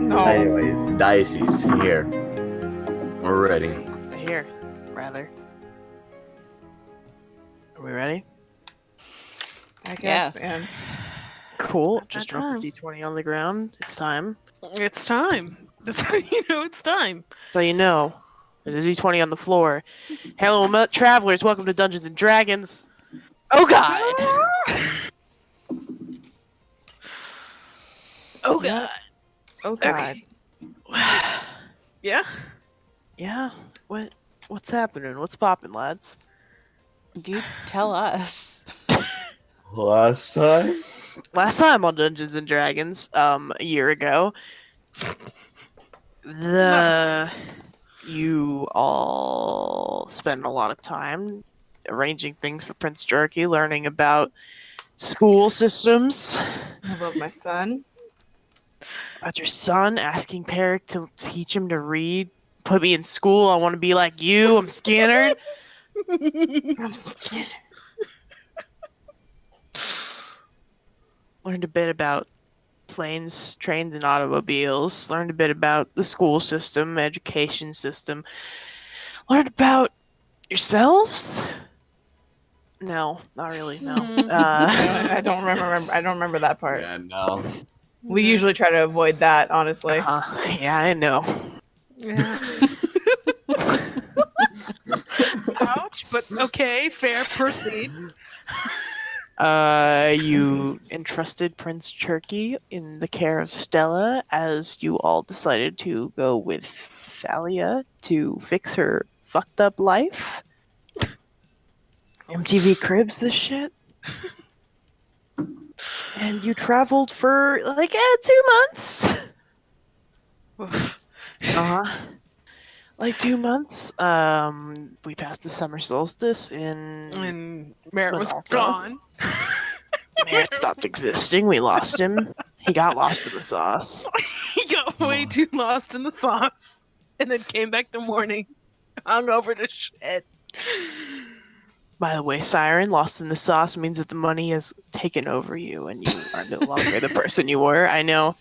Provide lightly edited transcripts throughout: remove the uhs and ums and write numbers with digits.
No. Anyways, Dicey's here. We're ready. Here, rather. Are we ready? I guess, man. Cool. It's Just about drop the d20 on the ground. It's time. It's time. That's how you know it's time. So you know, there's a d20 on the floor. Hello, travelers. Welcome to Dungeons and Dragons. Oh God. Oh God. Oh God. Okay. Yeah? Yeah. What's happening? What's popping, lads? You tell us. Last time? Last time on Dungeons and Dragons, a year ago, you all spent a lot of time arranging things for Prince Jerky, learning about school systems, I love my son. about your son, asking Peric to teach him to read. Put me in school. I want to be like you. I'm Scanner. I'm scared. Learned a bit about planes, trains, and automobiles. Learned a bit about the school system, education system. Learned about yourselves. No, not really. No. I don't remember. I don't remember that part. Yeah, no. We usually try to avoid that, honestly. Yeah, I know. Yeah. Ouch, but okay, fair, proceed. You entrusted Prince Cherky in the care of Stella as you all decided to go with Thalia to fix her fucked up life. MTV Cribs this shit. And you traveled for like 2 months. Like 2 months. We passed the summer solstice in And Merritt was Minolta. gone. Merritt stopped existing. We lost him. He got lost in the sauce. He got way too lost in the sauce. And then came back the morning, hung over to shit. By the way, Siren, lost in the sauce means that the money has taken over you and you are no longer the person you were. I know.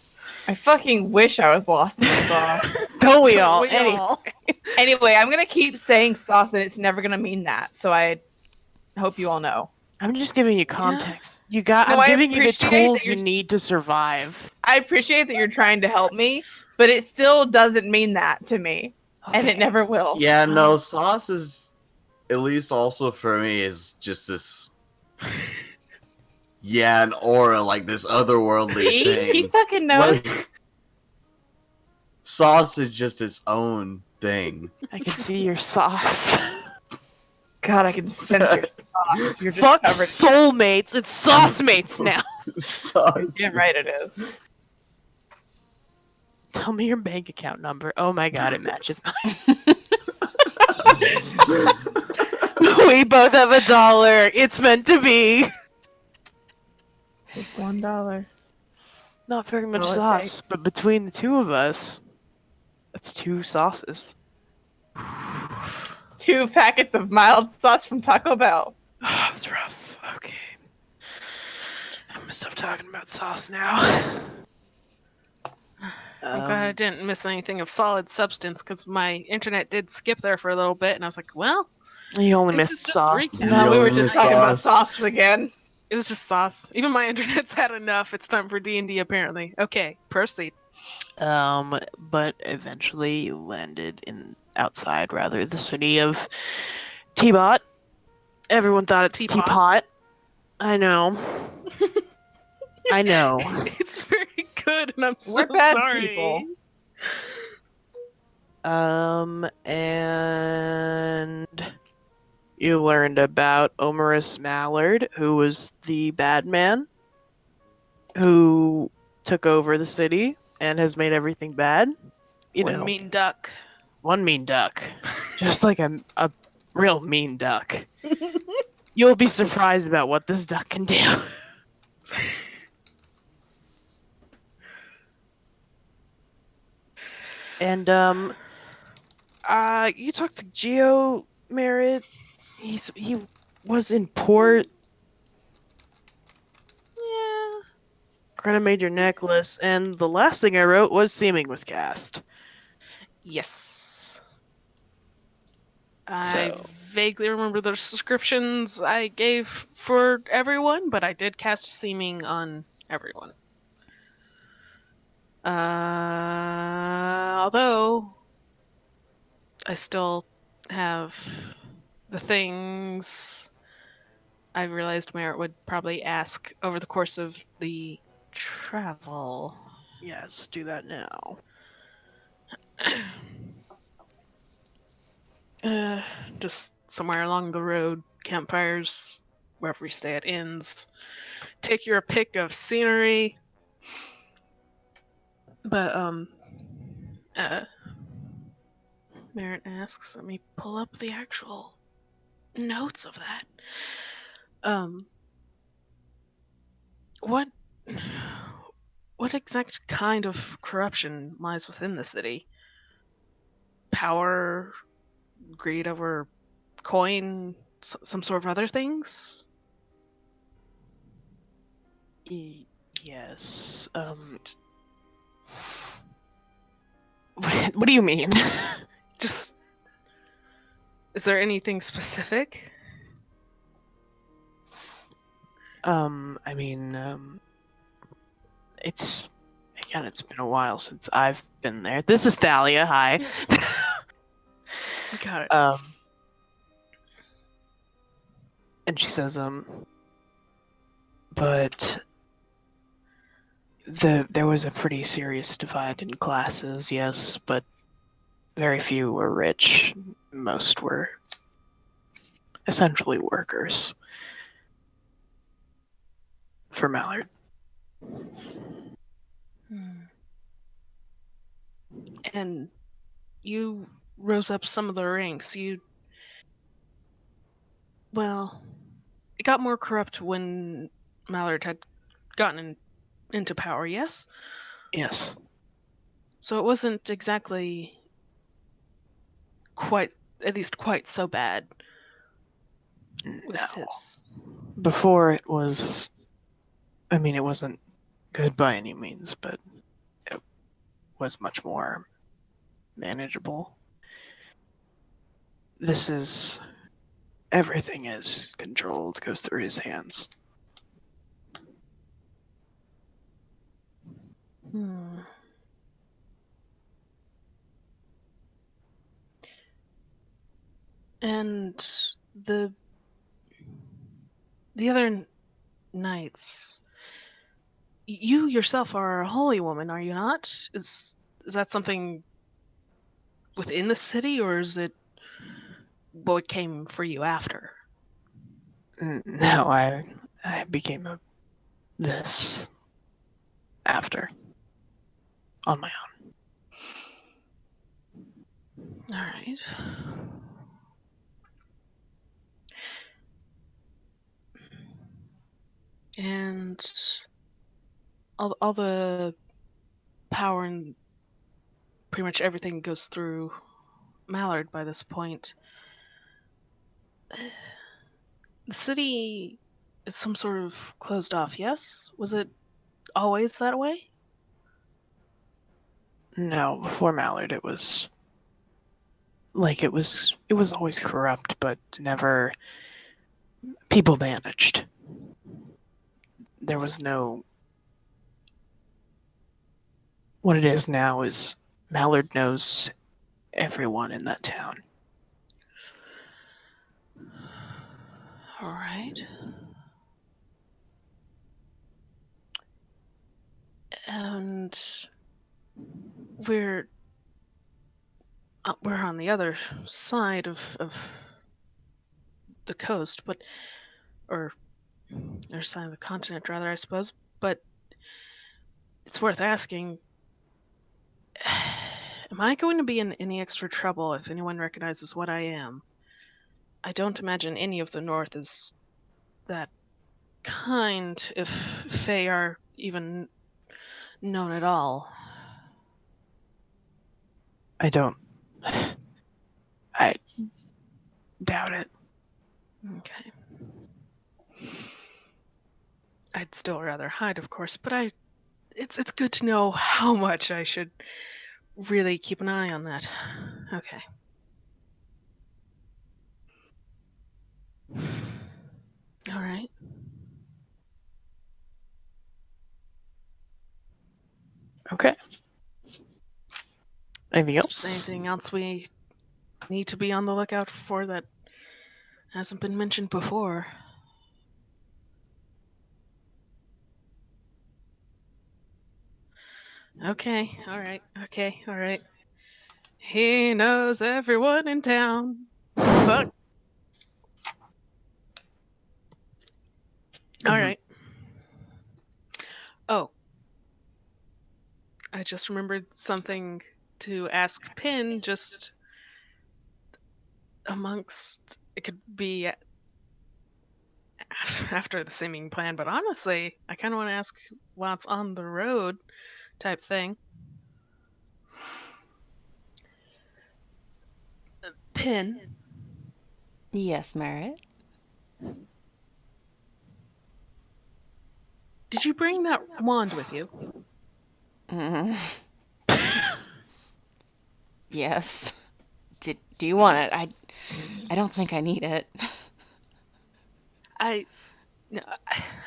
I fucking wish I was lost in the sauce. Don't we all? We all. Anyway, I'm gonna keep saying sauce, and it's never gonna mean that. So I hope you all know. I'm just giving you context. You got. No, I'm I giving you the appreciate that tools you you're- need to survive. I appreciate that you're trying to help me, but it still doesn't mean that to me, and it Okay. never will. Yeah, no, sauce is, at least also for me, is just this, yeah, an aura, like this otherworldly See? thing. He fucking knows. Like, sauce is just its own thing. I can see your sauce. God, I can sense your sauce. You're just Fuck covered. soulmates. It's sauce mates now. Sauce. Yeah, right. It is. Tell me your bank account number. Oh my god, it matches mine. We both have $1. It's meant to be. It's $1. Not very much all it sauce, takes. but between the two of us, that's 2 sauces. 2 packets of mild sauce from Taco Bell. That's rough. Okay. I'm gonna stop talking about sauce now. I'm glad I didn't miss anything of solid substance because my internet did skip there for a little bit, and I was like, well, You only This is missed just sauce. recap. No, we were only just talking about sauce. sauce again. it was just sauce. Even my internet's had enough. It's time for D&D, apparently. Okay, proceed. But eventually you landed outside the city of Teapot. Everyone thought it's Teapot? Teapot. I know. I know. It's very good, and I'm so We're bad sorry. people. And you learned about Omerus Mallard, who was the bad man who took over the city and has made everything bad. You One know, mean duck. one mean duck. Just like a real mean duck. You'll be surprised about what this duck can do. And you talked to Geo Merritt. He was in port. Yeah. Greta made your necklace, and the last thing I wrote was seeming was cast. Yes. I So- vaguely remember the descriptions I gave for everyone, but I did cast seeming on everyone. Although I still have the things I realized Merritt would probably ask over the course of the travel. Yes, do that now. uh, just somewhere along the road, campfires, wherever we stay at inns. Take your pick of scenery. But uh Merritt asks, let me pull up the actual notes of that. What what exact kind of corruption lies within the city? Power, greed over coin, some sort of other things? Yes. What do you mean? Just, is there anything specific? I mean, it's been a while since I've been there. This is Thalia. Hi. Got it. And she says, but there was a pretty serious divide in classes, yes, but very few were rich. Most were essentially workers. For Mallard. And you rose up some of the ranks. Well, it got more corrupt when Mallard had gotten into power, yes? Yes. So it wasn't exactly quite, at least quite so bad with No. his. Before it was, I mean, it wasn't good by any means, but it was much more manageable. This is, everything is controlled, goes through his hands. And the other knights, you yourself are a holy woman, are you not? Is that something within the city, or is it what came for you after? No, I became this after, on my own. All right. And all the power and pretty much everything goes through Mallard by this point. The city is some sort of closed off, yes? Was it always that way? No, before Mallard, it was like it was always corrupt, but never people managed. There was no. What it is now is Mallard knows everyone in that town. All right. And we're on the other side of the coast, but or other side of the continent, rather, I suppose. But it's worth asking: am I going to be in any extra trouble if anyone recognizes what I am? I don't imagine any of the North is that kind, if Fae are even known at all. I don't. I doubt it. Okay. I'd still rather hide, of course, but I it's good to know how much I should really keep an eye on that. Okay. All right. Okay. Anything Is else? there anything else we need to be on the lookout for that hasn't been mentioned before? Okay, all right. He knows everyone in town. Fuck. All right. Oh, I just remembered something to ask Pin just amongst. It could be after the seeming plan, but honestly, I kind of want to ask while it's on the road type thing. Pin, Yes, Merritt. did you bring that wand with you? Mm. Yes. Do you want it? I don't think I need it. I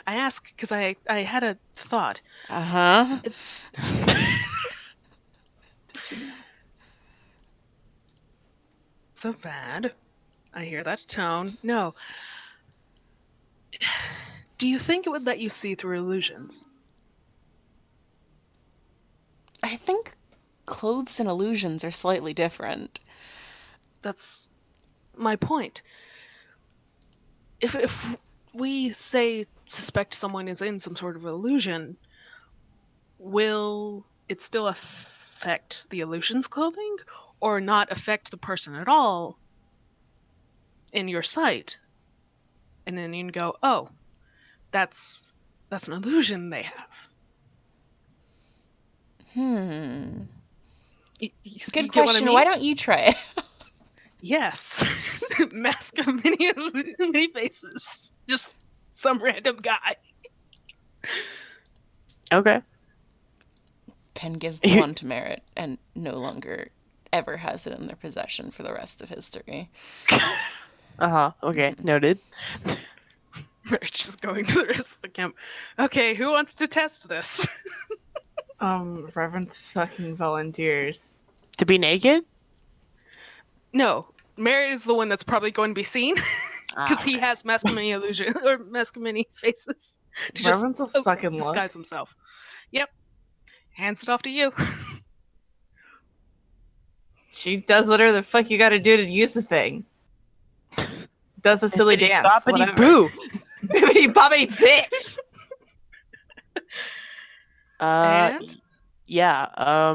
ask because I had a thought. Uh-huh. So bad. I hear that tone. No. Do you think it would let you see through illusions? I think clothes and illusions are slightly different. That's my point. If we say suspect someone is in some sort of illusion, will it still affect the illusion's clothing or not affect the person at all in your sight? And then you can go, "Oh, that's an illusion they have." Hmm. You Good get what I question. mean? Why don't you try it? Yes. Mask of many faces. Just some random guy. Okay. Pen gives the wand to Merritt and no longer ever has it in their possession for the rest of history. Uh-huh. Okay. Noted. We're just going to the rest of the camp. Okay, who wants to test this? Reverence fucking volunteers. To be naked? No, Merritt is the one that's probably going to be seen because he has mask of many illusion or mask of many faces to just Reverence will fucking look. disguise himself. Yep. Hands it off to you. She does whatever the fuck you gotta do to use the thing. Does a silly dance. Boppity Whatever. boo. Bibbidi bobbidi bitch. And? Yeah.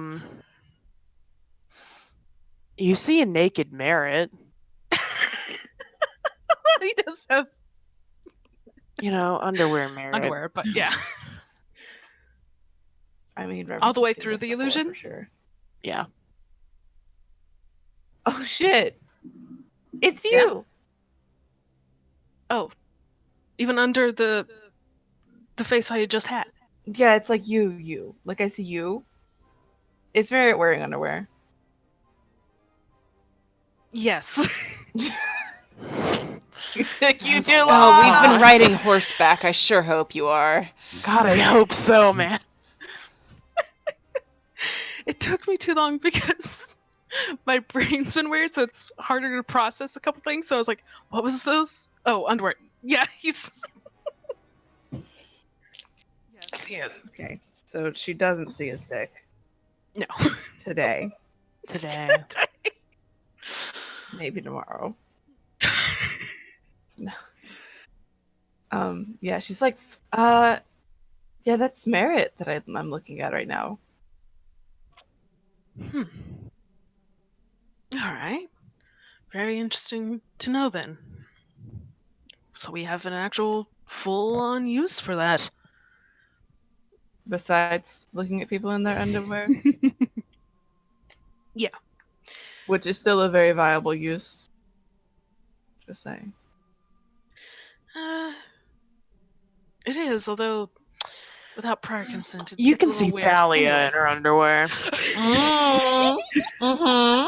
You see a naked Merritt. He does have You know, underwear Merritt. underwear, but yeah. I mean, All the Reverence way has seen through this the before, illusion? for sure. Yeah. Oh shit! It's Yeah. you. Oh, even under the face I just had. Yeah, it's like you. Like I see you. It's Merritt wearing underwear. Yes. You took you too long. Oh, we've been Aw. riding horseback. I sure hope you are. God, I hope so, man. It took me too long because my brain's been weird, so it's harder to process a couple things. So I was like, what was those? Oh, underwear. Yeah, he's. Yes, he is. Okay, so she doesn't see his dick No. today. Today. Maybe tomorrow. Yeah, she's like, yeah, that's Merritt that I'm looking at right now. All right. Very interesting to know then. So we have an actual full-on use for that. Besides looking at people in their underwear, Yeah. which is still a very viable use. Just saying. It is, although Without prior consent, You it's can a little see weird. Thalia Anyway. in her underwear. Mm-hmm.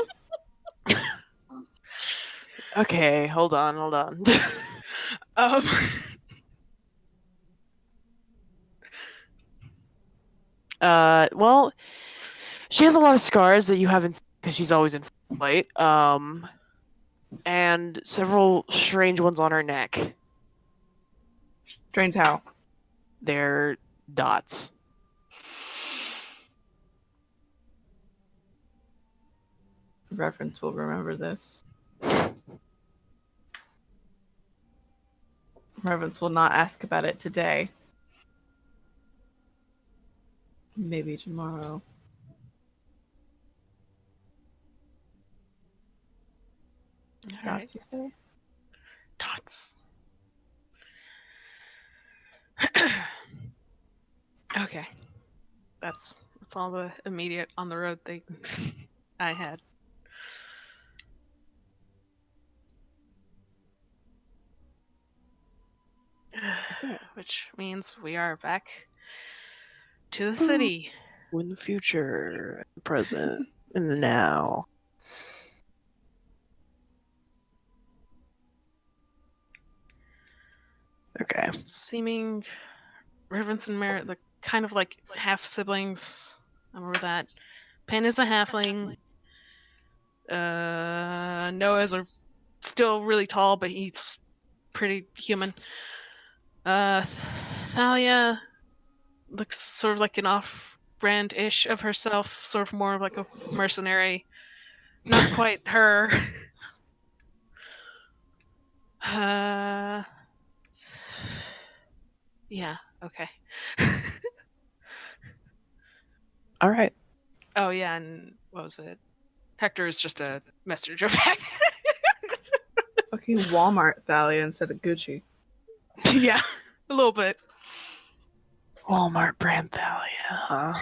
Okay, hold on. Um, Well, she has a lot of scars that you haven't because she's always in fight. And several strange ones on her neck. Strange how? They're dots. Reference will remember this. Reverence will not ask about it today. Maybe tomorrow. all right. Dots, you say? Dots. Okay. That's all the immediate on the road things I had. Which means we are back to the city. In the future, the present, in the now. Okay. Seeming Reverence and Merritt, the kind of like half siblings. I remember that. Pen is a halfling. Noah's still really tall, but he's pretty human. Thalia looks sort of like an off-brand-ish of herself, sort of more of like a mercenary. Not quite her. Yeah, okay. All right. Oh yeah, and what was it? Hector is just a messenger bag. Fucking Walmart Thalia instead of Gucci. Yeah, a little bit. Walmart brand Thalia, huh?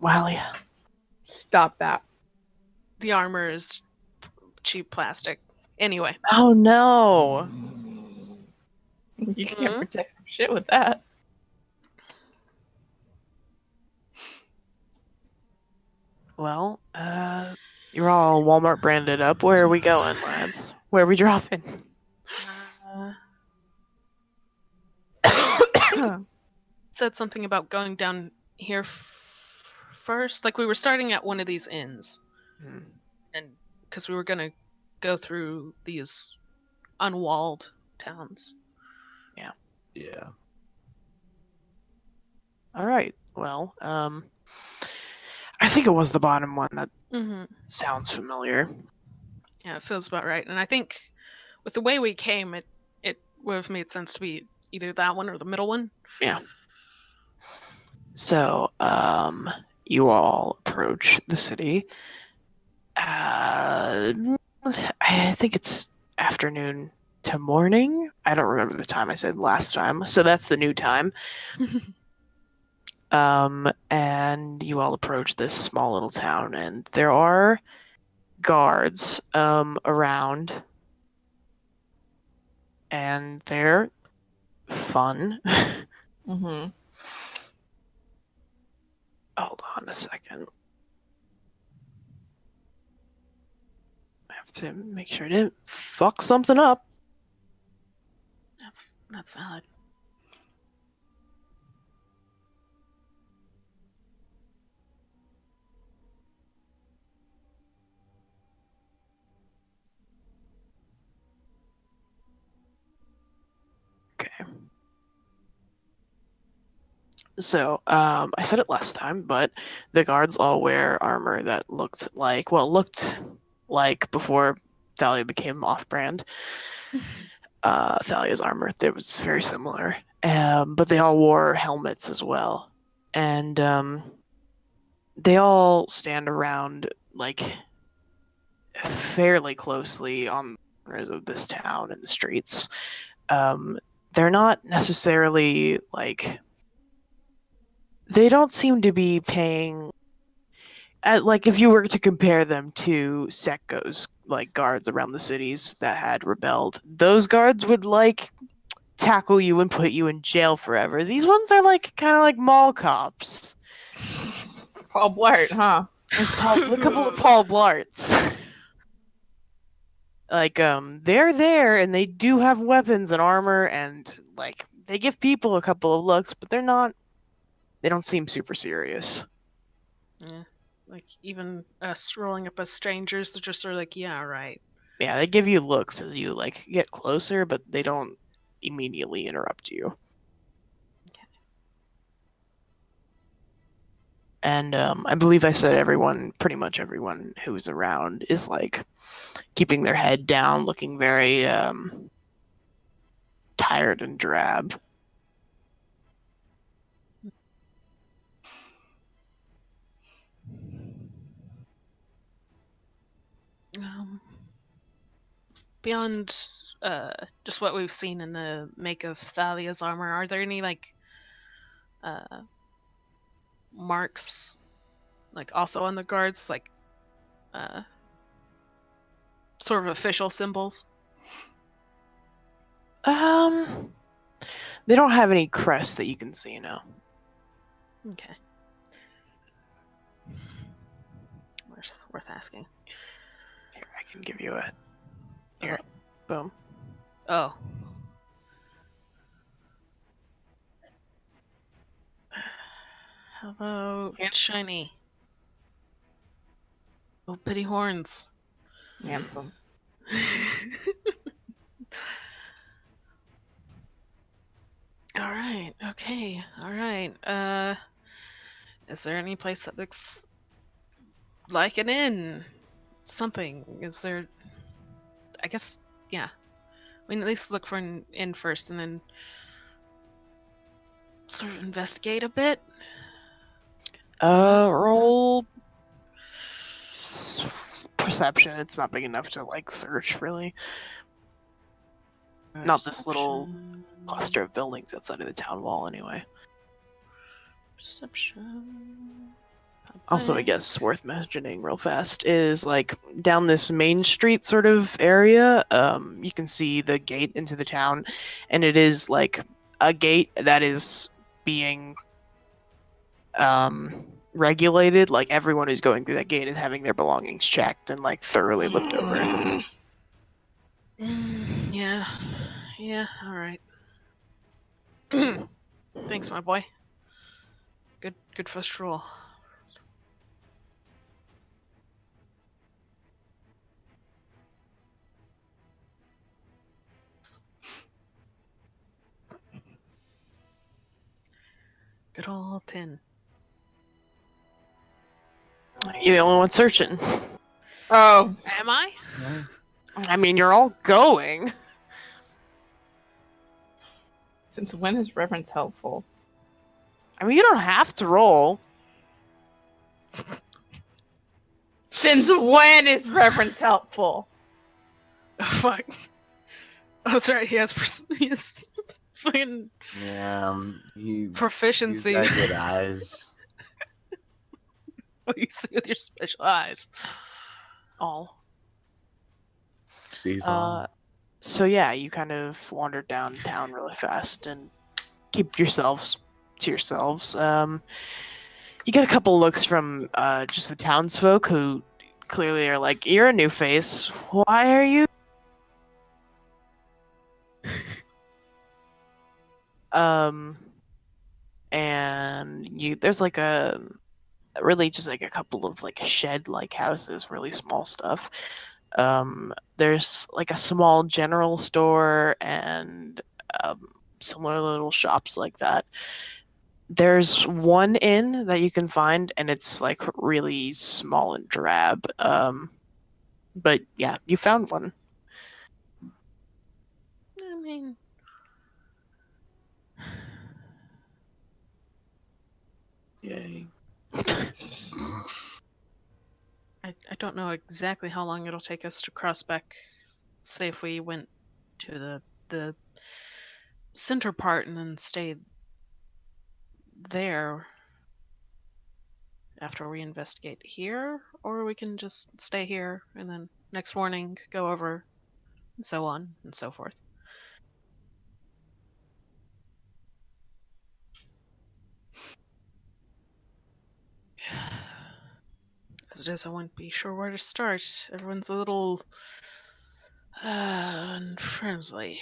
Walia. Stop that. The armor is cheap plastic. Anyway. Oh no. You can't Mhm. protect shit with that. Well, you're all Walmart branded up. Where are we going, lads? Where are we dropping? Said something about going down here first. Like we were starting at one of these inns, and because we were gonna go through these unwalled towns. Yeah. All right. Well, I think it was the bottom one. That Mm-hmm. sounds familiar. Yeah, it feels about right. And I think with the way we came, it would have made sense to be either that one or the middle one. Yeah. So, you all approach the city. I think it's afternoon to morning. I don't remember the time I said last time, so that's the new time. And you all approach this small little town, and there are guards around, and they're fun. Mm-hmm. Hold on a second. I have to make sure I didn't fuck something up. That's valid. Okay. So, I said it last time, but the guards all wear armor that looked like before Thalia became off-brand. Thalia's armor, it was very similar. But they all wore helmets as well. And they all stand around like fairly closely on the corners of this town and the streets. They're not necessarily like, they don't seem to be paying like if you were to compare them to Sekko's like guards around the cities that had rebelled, those guards would like tackle you and put you in jail forever. These ones are like kind of like mall cops. Paul Blart, huh? There's a couple of Paul Blarts. Like they're there and they do have weapons and armor and like they give people a couple of looks, but they don't seem super serious. Yeah. Like even us rolling up as strangers, they're just sort of like, yeah, right. Yeah, they give you looks as you like get closer, but they don't immediately interrupt you. Okay. And I believe I said pretty much everyone who's around is like keeping their head down, looking very tired and drab. Um, beyond just what we've seen in the make of Thalia's armor, are there any like marks, like also on the guards, like sort of official symbols? They don't have any crests that you can see now. Okay. Worth asking. Here, I can give you a. Here, boom. Oh. Hello, shiny. Oh, pretty horns. Handsome. All right. Okay. All right. Is there any place that looks like an inn? Something? Is there? I guess. Yeah. We can at least look for an inn first, and then sort of investigate a bit. Roll perception. It's not big enough to like search really. Not this little cluster of buildings outside of the town wall, anyway. Perception. Also, I guess worth mentioning real fast is like down this main street sort of area. You can see the gate into the town, and it is like a gate that is being regulated. Like everyone who's going through that gate is having their belongings checked and like thoroughly looked over. Yeah. Yeah. All right. Thanks, my boy. Good first roll. Good old 10. You're the only one searching. Oh, Am I? I mean, you're all going. since when is reverence helpful? I mean, you don't have to roll. Since when is reverence helpful? Oh, fuck. Oh, that's right. He has fucking Yeah, he's proficiency. got good eyes. What you see with your special eyes. All. Sees all. So yeah, you kind of wander downtown really fast and keep yourselves to yourselves. You get a couple looks from just the townsfolk who clearly are like, "You're a new face. Why are you?" And there's like really just like a couple of like shed-like houses, really small stuff. There's like a small general store and similar little shops like that. There's one inn that you can find, and it's like really small and drab. But yeah, you found one. I mean, Yay. I don't know exactly how long it'll take us to cross back. Say if we went to the center part and then stayed there after we investigate here, or we can just stay here and then next morning go over and so on and so forth. as it is, I wouldn't be sure where to start. Everyone's a little unfriendly.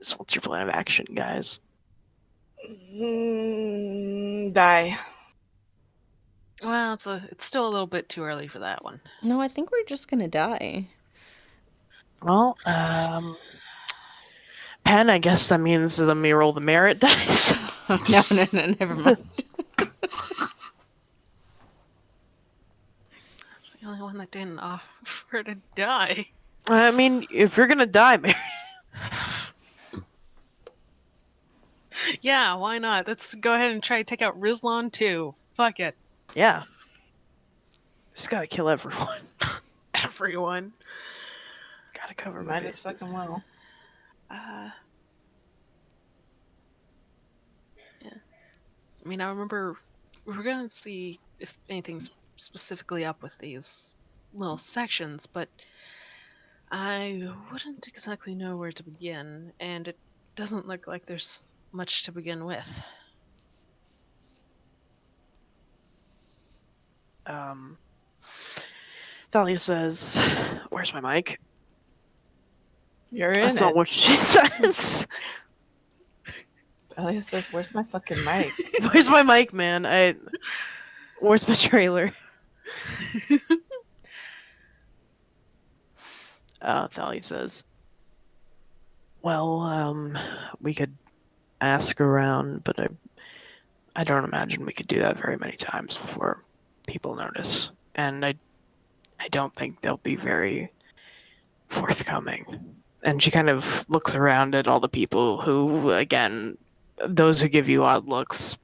So what's your plan of action, guys? Die. Well, it's still a little bit too early for that one. No, I think we're just gonna die. Well, Pen, I guess that means let me roll the merit dice. No, never mind. That's the only one that didn't offer to die. I mean, if you're gonna die, Mary. Yeah, why not? Let's go ahead and try to take out Rizlon too. Fuck it. Yeah. Just gotta kill everyone. Everyone. Gotta cover my Might as bases. fucking well. Yeah. I mean, I remember we were gonna see if anything's specifically up with these little sections, but I wouldn't exactly know where to begin, and it doesn't look like there's much to begin with. Thalia says, "Where's my mic?" You're in That's it. not what she says. Elliot says, "Where's my fucking mic?" Where's my mic, man? Where's my trailer? Thalia says, "Well, we could ask around, but I don't imagine we could do that very many times before people notice, and I don't think they'll be very forthcoming." And she kind of looks around at all the people who, again, those who give you odd looks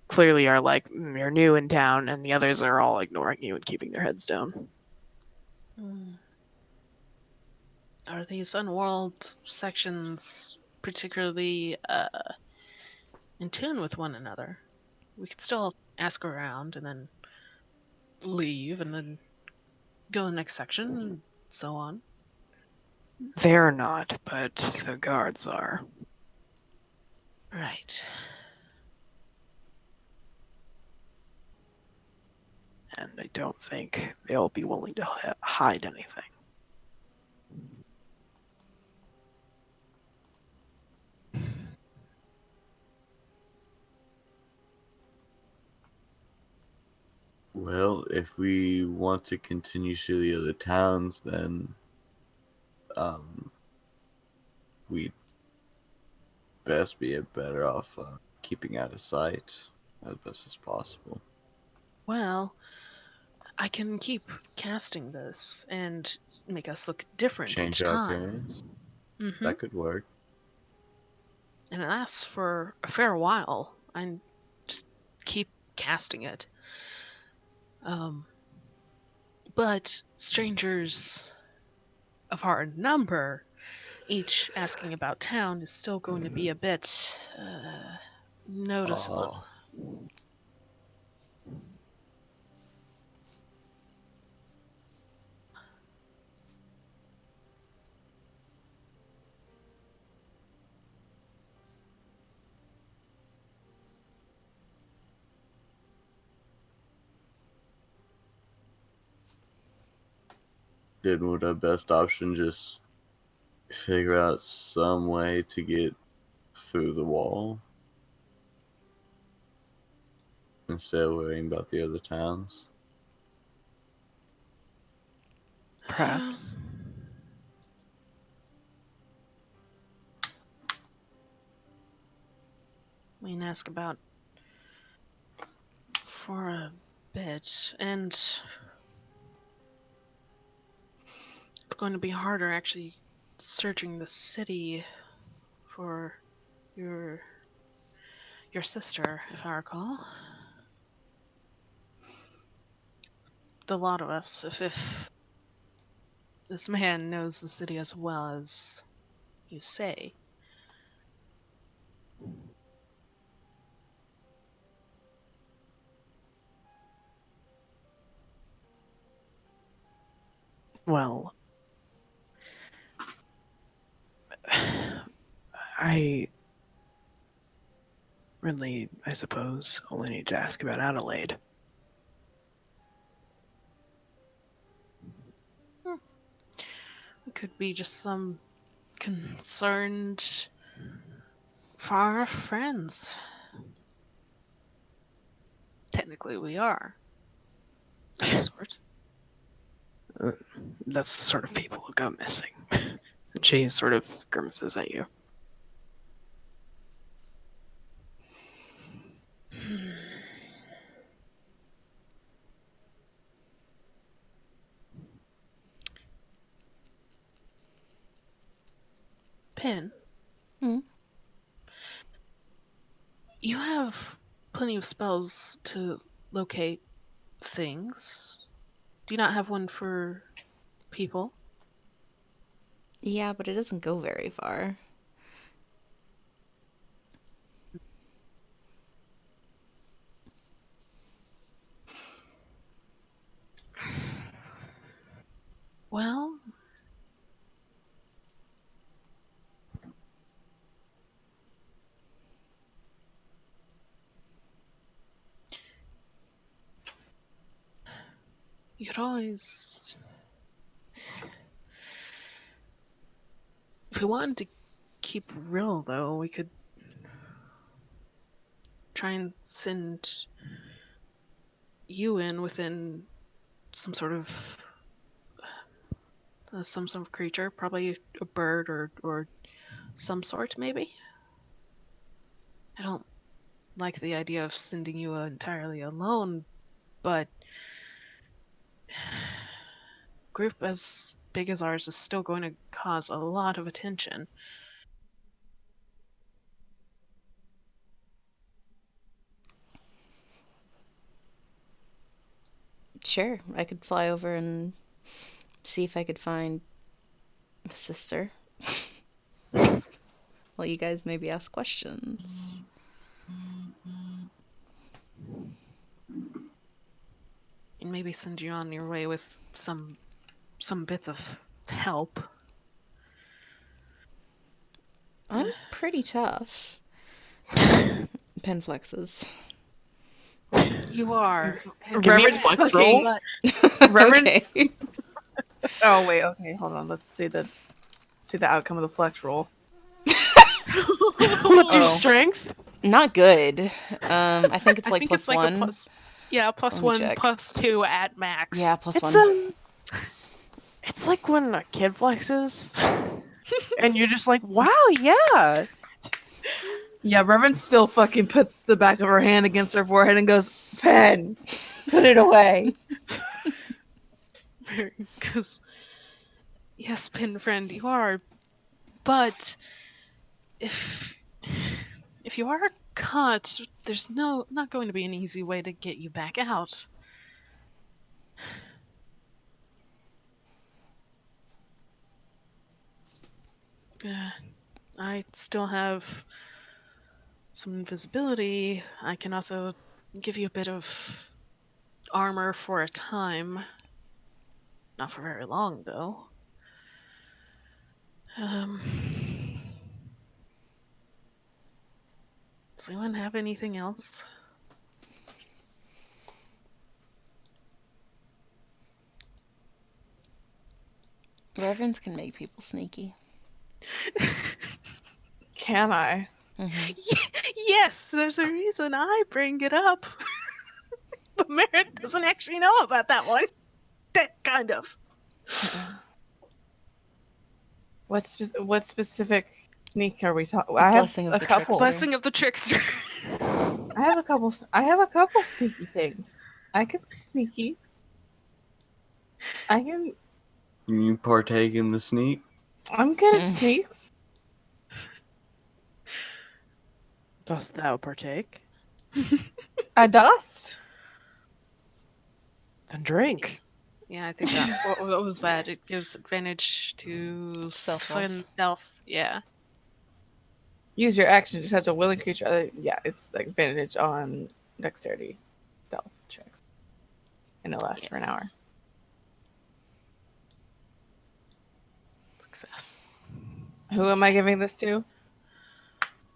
clearly are like, "You're new in town," and the others are all ignoring you and keeping their heads down. Are these unworld sections particularly in tune with one another? We could still ask around and then leave and then go to the next section and so on. They're not, but the guards are. Right. And I don't think they'll be willing to hide anything. Well, if we want to continue to the other towns, then we'd best be better off keeping out of sight as best as possible. Well, I can keep casting this and make us look different Change each our time. appearance. Mm-hmm. That could work. And it lasts for a fair while. I just keep casting it. But strangers of our number, each asking about town, is still going to be a bit noticeable. Then would our best option just figure out some way to get through the wall instead of worrying about the other towns? Perhaps. We can ask about for a bit, and it's going to be harder actually searching the city for your sister, if I recall. The lot of us, if this man knows the city as well as you say. Well, I really, I suppose, only need to ask about Adelaide. It could be just some concerned far off friends. Technically, we are. Of a sort. That's the sort of people who go missing. And she sort of grimaces at you. Pin, Hmm? you have plenty of spells to locate things. Do you not have one for people? Yeah, but it doesn't go very far. Well, you could always. If we wanted to keep real, though, we could try and send you in within some sort of some sort of creature, probably a bird or some sort, maybe. I don't like the idea of sending you entirely alone, but group as big as ours is still going to cause a lot of attention. Sure, I could fly over and see if I could find the sister. Well, you guys maybe ask questions. And maybe send you on your way with some bits of help. I'm pretty tough. Pen flexes. You are. Give me a Reverend's flex fucking- roll. Reverend's- Okay. Oh wait, okay, hold on. Let's see the outcome of the flex roll. What's your Oh. strength? Not good. I think it's I like think plus it's like one. a plus. Yeah, plus Let me 1, check. plus 2 at max. Yeah, plus It's one. it's like when a kid flexes, and you're just like, "Wow, yeah." Yeah, Reverend still fucking puts the back of her hand against her forehead and goes, "Pen, put it away." Because, yes, pin friend, you are. But if you are caught, there's not going to be an easy way to get you back out. I still have some invisibility. I can also give you a bit of armor for a time. Not for very long, though. Does anyone have anything else? Reverends can make people sneaky. Can I? Yes, there's a reason I bring it up. But Merritt doesn't actually know about that one. That kind of. What specific sneak are we talking? I have Blessing of a the couple. trickster. Blessing of the trickster. I have a couple. I have a couple sneaky things. I can be sneaky. I can. Can you partake in the sneak? I'm good at sneaks. Dost thou partake? I dust. Then drink. Yeah, I think that. What was that? It gives advantage to Stealth rolls. stealth. Yeah. Use your action to touch a willing creature. Yeah, it's like advantage on dexterity, stealth checks, and it lasts for an hour. success. Who am I giving this to?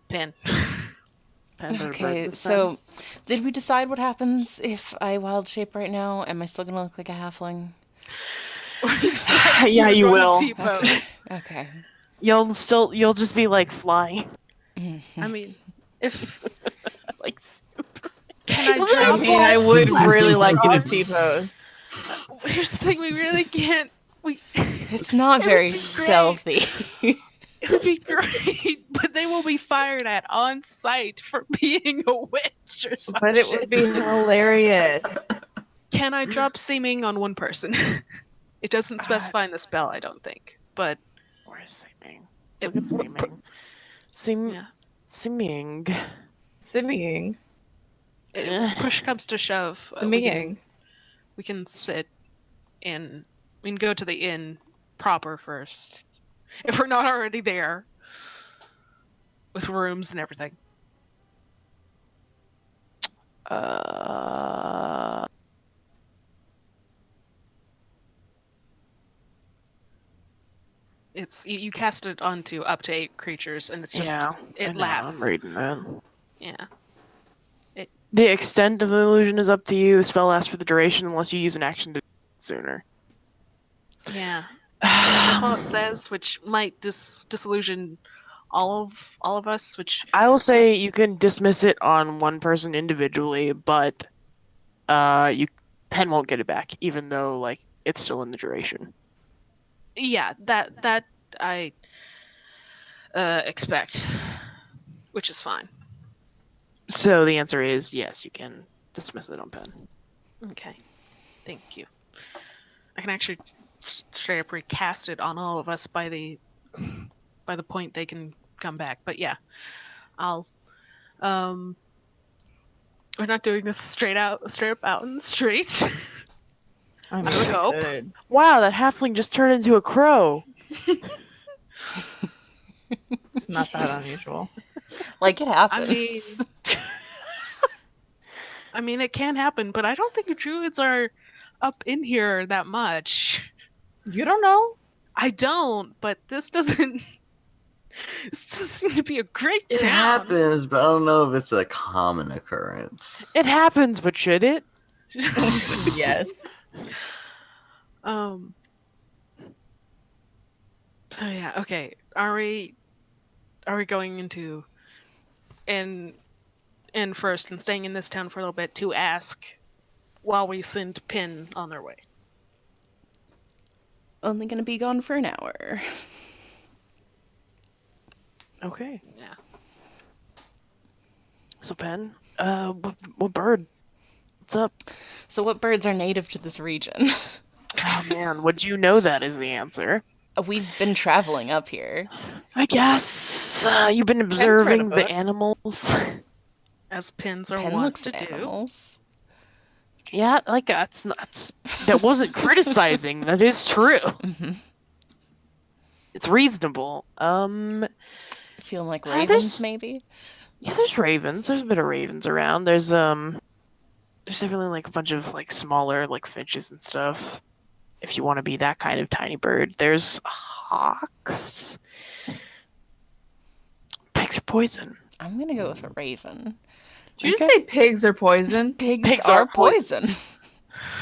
Pin. Pen better Okay, bird this so did we decide what happens if I wild shape right now? Am I still gonna look like a halfling? Yeah, you will. T-pose. Okay. You'll just be like flying. I mean, if Like can I You'll just I drop? be mean, I would flying really like like you to dogs. T-pose. Here's the thing: we really can't. We. It's not It would very be great. stealthy. It would be great, but they will be fired at on sight for being a witch or something. But it would be hilarious. Can I drop seeming on one person? It doesn't specify in the spell, I don't think. But Where's seeming? Let's look at seeming. yeah, Seeming. Simmying. if push comes to shove, Simmying. we can sit in. We can go to the inn proper first, if we're not already there, with rooms and everything. It's you cast it onto up to 8 creatures, and it's just Yeah, I it know, lasts. I'm reading that. Yeah. The extent of the illusion is up to you. The spell lasts for the duration unless you use an action to do it sooner. Yeah. That's all it says, which might disillusion all of us, which I will say you can dismiss it on one person individually, but Pen won't get it back, even though like it's still in the duration. yeah, that I expect, which is fine. So the answer is yes, you can dismiss it on Pen. Okay. Thank you. I can actually straight up recast it on all of us by the point they can come back. But yeah, I'll we're not doing this straight up out in the street. I I would hope. could. Wow, that halfling just turned into a crow. It's not that unusual. Like it happens. I mean, it can happen, but I don't think druids are up in here that much. You don't know. I don't, but this doesn't. This doesn't seem to be a great It town. happens, but I don't know if it's a common occurrence. It happens, but should it? Yes. So yeah, okay. Are we going into in first and staying in this town for a little bit to ask while we send Pin on their way? Only gonna be gone for an hour. Okay. Yeah. So Pen, what bird? What's up? So what birds are native to this region? Oh man, would you know that is the answer? We've been traveling up here. I guess you've been read a observing the book. animals. As Pins are Pen wont looks to at do. animals. Yeah, like that wasn't criticizing. That is true. Mhm. It's reasonable. Feeling like there's- ravens, maybe? Yeah, there's ravens. There's a bit of ravens around. There's definitely like a bunch of like smaller like finches and stuff. If you want to be that kind of tiny bird, there's hawks. Pigs are poison. I'm gonna go with a raven. Did you just say pigs are poison? Pigs are poison.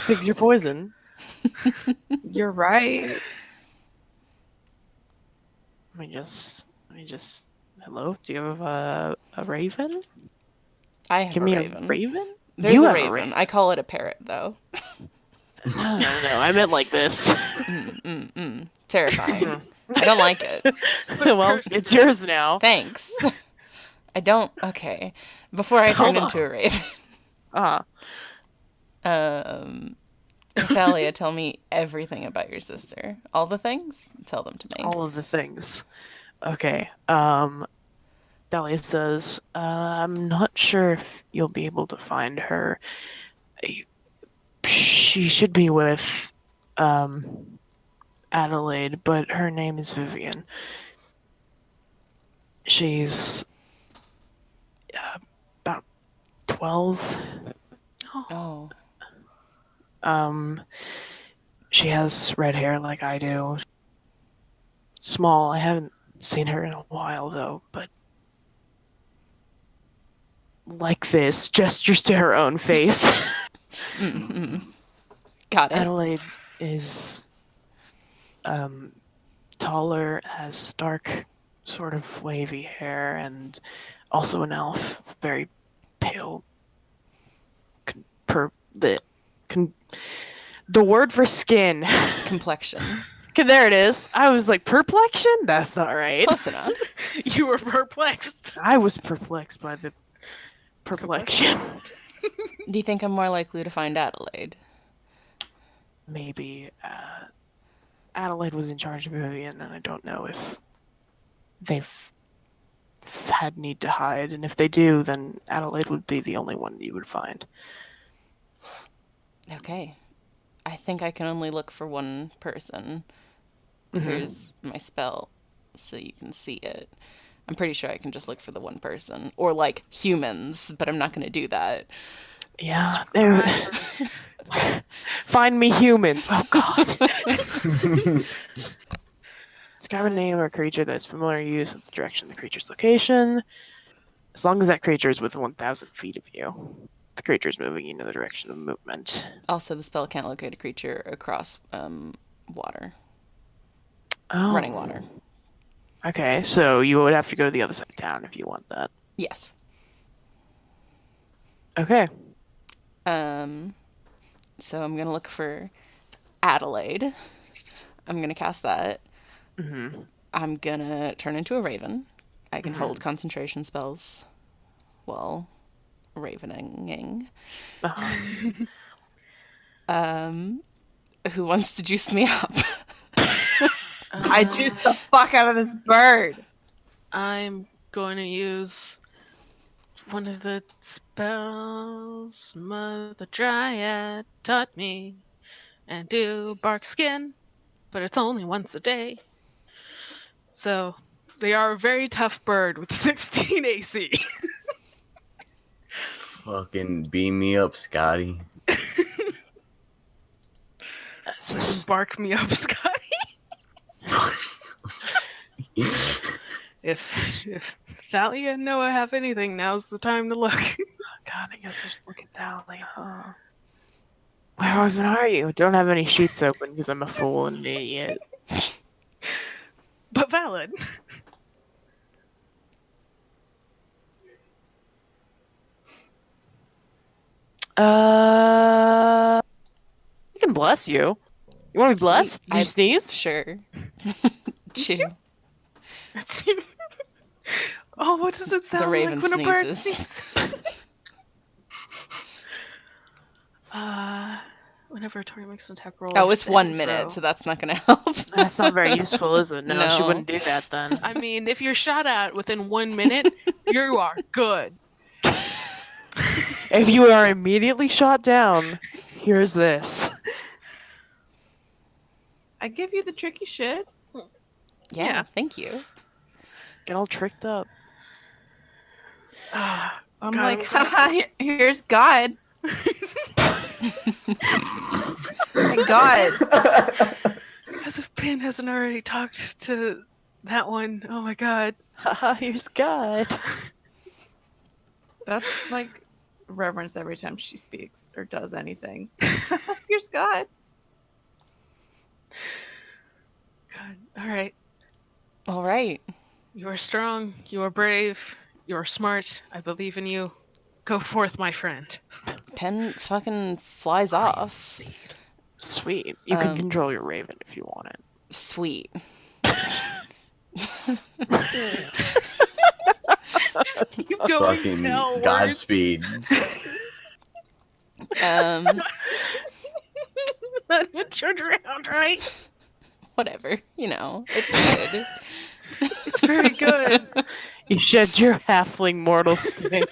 Pigs are poison. You're right. Let me just. Hello. Do you have a raven? I have Give a me raven. a raven. There's You a have raven. I call it a parrot, though. No, I meant like this. Terrifying. I don't like it. Well, it's yours now. Thanks. I don't. Okay. Before I turn Hold on. into a raven. Thalia, tell me everything about your sister. All the things? Tell them to me. All of the things. Okay. Dahlia says, I'm not sure if you'll be able to find her. She should be with Adelaide, but her name is Vivian. She's about 12. Oh. She has red hair like I do. small. I haven't seen her in a while, though, but like this, gestures to her own face. Mhm. Got it. Adelaide is taller, has dark, sort of wavy hair, and also an elf, very pale. The word for skin. Complexion. Okay, there it is. I was like, perplexion? That's not right. Close enough. You were perplexed. I was perplexed by the perplexion. Do you think I'm more likely to find Adelaide? Maybe Adelaide was in charge of Vivian, and I don't know if they've had need to hide. And if they do, then Adelaide would be the only one you would find. Okay. I think I can only look for one person. Mhm. Here's my spell so you can see it. I'm pretty sure I can just look for the one person. Or like humans, but I'm not going to do that. Yeah, they're... Find me humans. Oh God. Describe a name or creature that is familiar to use with the direction of the creature's location. As long as that creature is within 1,000 feet of you, the creature is moving in the direction of movement. Also, the spell can't locate a creature across water. Oh. Running water. Okay, so you would have to go to the other side of town if you want that. Yes. Okay. So I'm going to look for Adelaide. I'm going to cast that. Mm-hmm. I'm going to turn into a raven. I can hold concentration spells while ravening. Uh-huh. Who wants to juice me up? I juiced the fuck out of this bird. I'm going to use one of the spells Mother Dryad taught me and do bark skin, but it's only once a day. So they are a very tough bird with 16 AC. Fucking beam me up, Scotty. Bark me up, Scotty. If Thalia and Noah have anything, now's the time to look. God, I guess I should look at that. Like, huh? Where even are you? Don't have any sheets open because I'm a fool and an idiot. But valid. I can bless you. You want to be Sweet. blessed? Did you sneeze? Sure. Chew. Oh, what does it sound raven like when a bird sneezes. sneezes? Whenever Tori makes an attack roll. Oh, or it's 1 saving minute, throw. so that's not going to help. That's not very useful, is it? No, she No. wouldn't do that then. I mean, if you're shot at within 1 minute, you are good. If you are immediately shot down, here's this. I give you the tricky shit. Yeah, thank you. Get all tricked up. I'm God, like, haha, here's God. Thank God. As if Pin hasn't already talked to that one. Oh my god. Haha, here's God. That's like reverence every time she speaks or does anything. Here's God. God. Alright. All right. You are strong. You are brave. You are smart. I believe in you. Go forth, my friend. Pen fucking flies off. Sweet. You can control your raven if you want it. Sweet. Just keep going. Fucking Tell words. Godspeed. Not even turned around, right? Whatever. You know, it's good. It's very good. You shed your halfling mortal skin.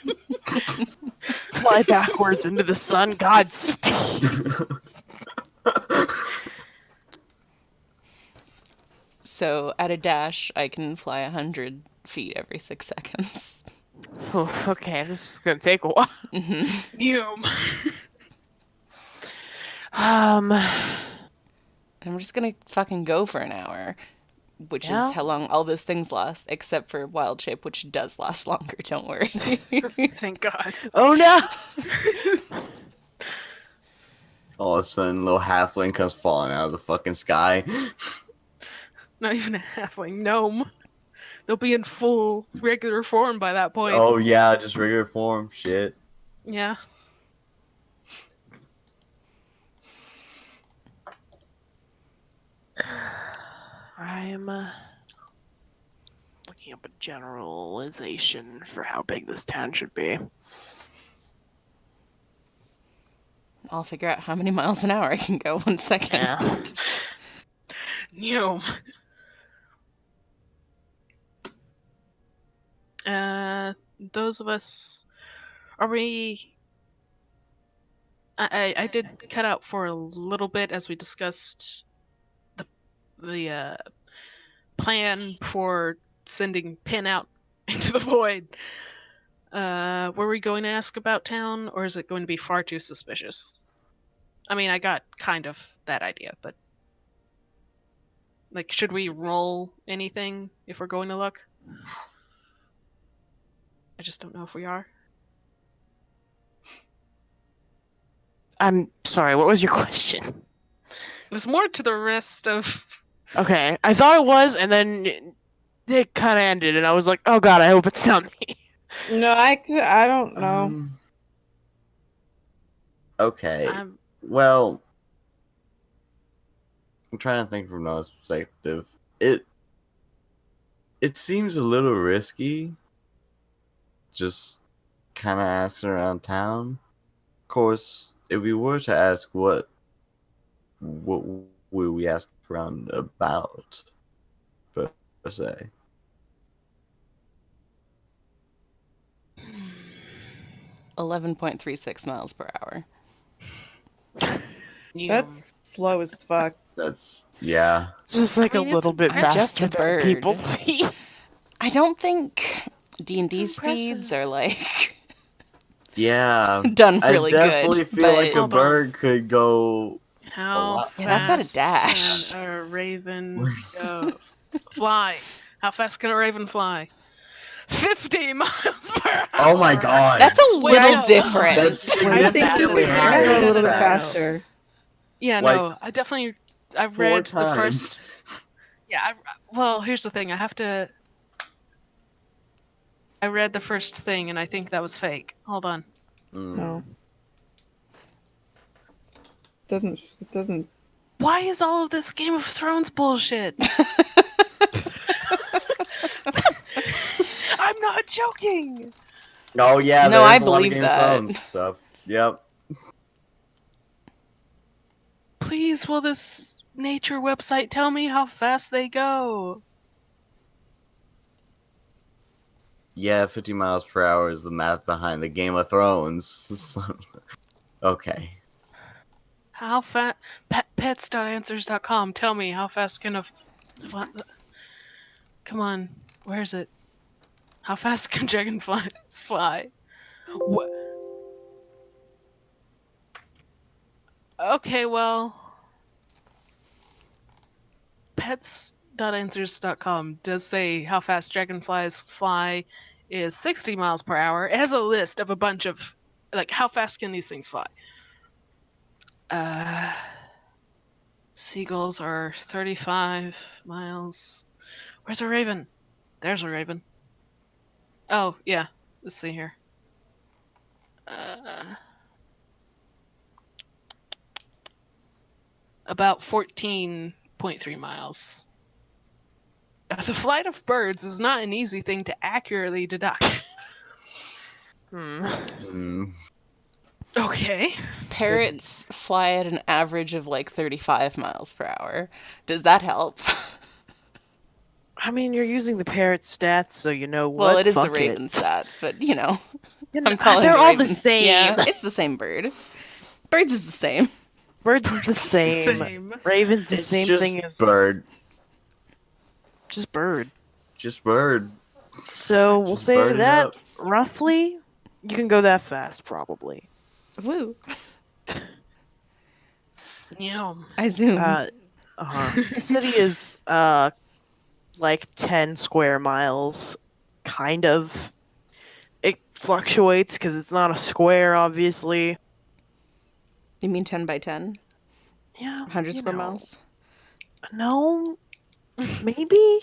Fly backwards into the sun. Godspeed. So at a dash, I can fly 100 feet every 6 seconds. Oh, okay, this is gonna take a while. Yum. I'm just gonna fucking go for an hour. which Yeah. is how long all those things last, except for wild shape, which does last longer, don't worry. Thank God. Oh no! All of a sudden, little halfling comes falling out of the fucking sky. Not even a halfling gnome. They'll be in full regular form by that point. Oh yeah, just regular form. Shit. Yeah. I'm looking up a generalization for how big this town should be. I'll figure out how many miles an hour I can go. 1 second. Yeah. Gnome. Those of us. Are we. I did cut out for a little bit as we discussed the plan for sending Pin out into the void. Were we going to ask about town, or is it going to be far too suspicious? I mean, I got kind of that idea, but like, should we roll anything if we're going to look? I just don't know if we are. I'm sorry, what was your question? It was more to the rest of. Okay, I thought it was, and then it kind of ended, and I was like, oh god, I hope it's not me. No, I don't know. Okay. Well, I'm trying to think from Noah's perspective. It seems a little risky. Just kind of asking around town. Of course, if we were to ask what would we ask around about, per se? 11.36 miles per hour. That's slow as fuck. That's yeah. It's just like I mean, a little bit I'm just faster a than bird. people feet. I don't think D&D It's speeds impressive. are like Yeah. done I really definitely good. feel like but a Hold on. bird could go. How lot Yeah, that's at a fast dash. can a raven go? Fly. How fast can a raven fly? 50 miles per hour. Oh my god. That's a Wait, little no. different. That's I think this significantly is higher. go a little than bit that. faster. Yeah, Like, no, I definitely. I 4 read the times. first. Yeah, well, here's the thing. I have to. I read the first thing, and I think that was fake. Hold on. No. It doesn't. Why is all of this Game of Thrones bullshit? I'm not joking. Oh yeah, No, there's I a lot of believe Game that. of Thrones stuff. Yep. Please, will this nature website tell me how fast they go? Yeah, 50 miles per hour is the math behind the Game of Thrones. Okay. How fast? Pets.answers.com. Tell me how fast can a. Come on, where is it? How fast can dragonflies fly? What? Okay, well. Pets.answers.com does say how fast dragonflies fly is 60 miles per hour. It has a list of a bunch of, like, how fast can these things fly? Seagulls are 35 miles. Where's a raven? There's a raven. Oh, yeah. Let's see here. About 14.3 miles. The flight of birds is not an easy thing to accurately deduct. Okay. Parrots fly at an average of like 35 miles per hour. Does that help? I mean, you're using the parrot stats, so you know what. Well, it is the Fuck raven it. stats, but you know, You know, I'm calling they're the all the raven- same. Yeah, it's the same bird. Birds is the same. Birds is the same. Same. Ravens the It's same just thing as bird. just bird. Just bird. So we'll Just say bird it that up. roughly, you can go that fast, probably. Woo. Yum. I zoom. The city is like 10 square miles. Kind of. It fluctuates because it's not a square, obviously. You mean 10 by 10? Yeah. 100 you square know. miles? No. Maybe?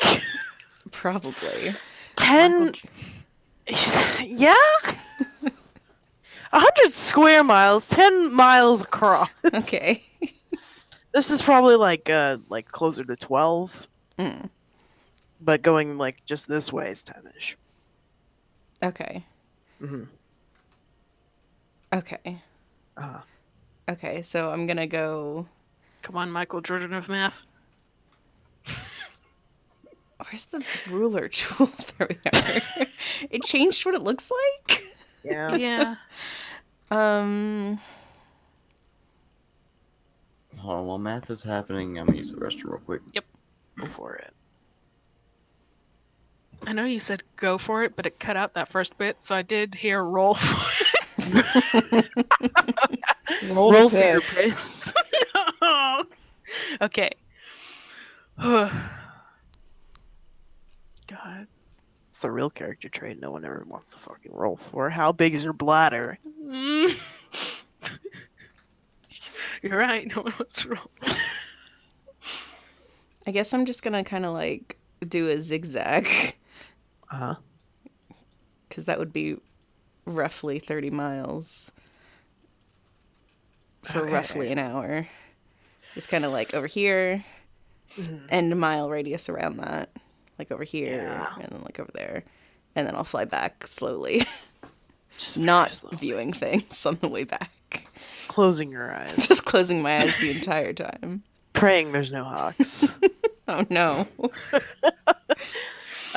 Probably. 10. Yeah? 100 square miles, 10 miles across. Okay. This is probably like closer to 12, Mm. but going like just this way is 10ish. Okay. Mm-hmm. Okay. Uh, Okay, so I'm gonna go. Come on, Michael Jordan of math. Where's the ruler tool? There we are. It changed what it looks like. yeah. Yeah. Um. Hold on, while math is happening, I'm gonna use the restroom real quick. Go for it. I know you said go for it, but it cut out that first bit, so I did hear roll for it. Roll for your piss. No. Okay. God. It's a real character trait no one ever wants to fucking roll for. How big is your bladder? Mm. You're right. No one wants to roll. I guess I'm just gonna kind of like do a zigzag Uh-huh. because that would be roughly 30 miles for Okay. roughly an hour. Just kind of like over here Mhm. and a mile radius around that, like over here Yeah. and then like over there, and then I'll fly back slowly, Just very not slowly. viewing things on the way back. Closing your eyes. Just closing my eyes the entire time. Praying there's no hawks. Oh no.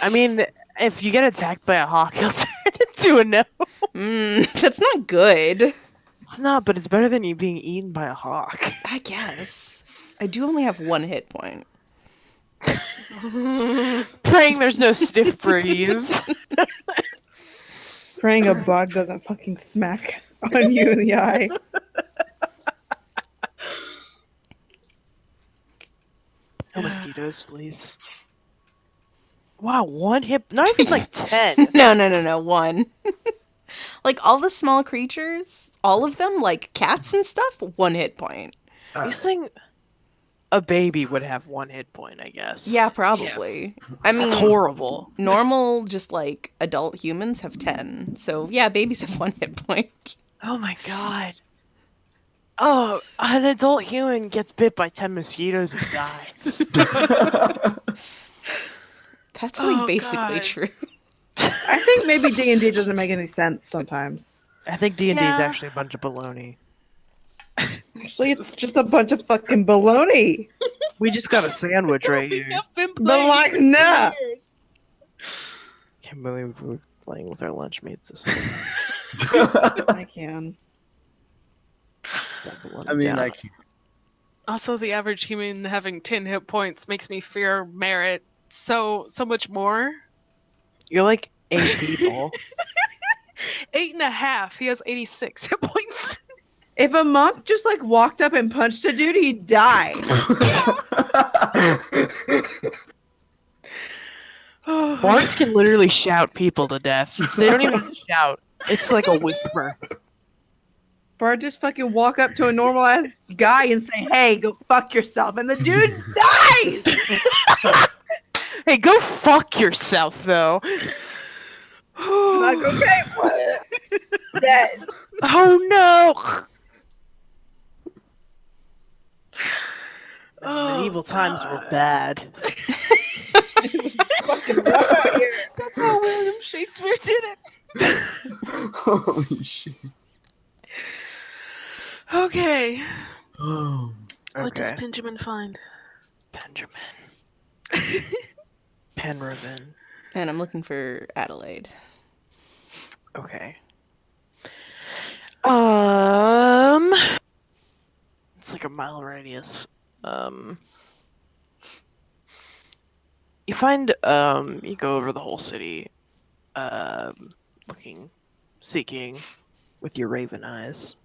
I mean, if you get attacked by a hawk, he'll turn into a no. That's not good. It's not, but it's better than you being eaten by a hawk. I guess. I do only have one hit point. Praying there's no stiff breeze. Praying a bug doesn't fucking smack on you in the eye. No mosquitoes, please. Wow, one hit. Not even like 10. No. One. Like all the small creatures, all of them, like cats and stuff, one hit point. You saying a baby would have one hit point, I guess. Yeah, probably. I mean, That's horrible. normal, just like adult humans have 10. So yeah, babies have one hit point. Oh my god. Oh, an adult human gets bit by 10 mosquitoes and dies. That's like Oh, basically God. true. I think maybe D&D doesn't make any sense sometimes. I think D&D is Yeah. actually a bunch of baloney. Actually, it's just a bunch of fucking baloney. We just got a sandwich right here. I've been But playing like, for nah. years. Can't believe we're playing with our lunch mates this whole I can. time. I mean, Down. I can Also, the average human having 10 hit points makes me fear Merit so much more. You're like 8 people. 8.5. He has 86 hit points. If a monk just like walked up and punched a dude, he'd die. Bards can literally shout people to death. They don't even shout. It's like a whisper. Bart just fucking walk up to a normal ass guy and say, "Hey, go fuck yourself," and the dude dies. Hey, go fuck yourself, though. Like, okay, what? Dead. Oh no! Oh, Medieval times were God. bad. Fucking rough out here. That's how William Shakespeare did it. Holy shit. Okay. Oh. What does Okay. Benjamin find? Benjamin. Penraven. And I'm looking for Adelaide. Okay. It's like a mile radius. You find you go over the whole city, looking, seeking, with your raven eyes.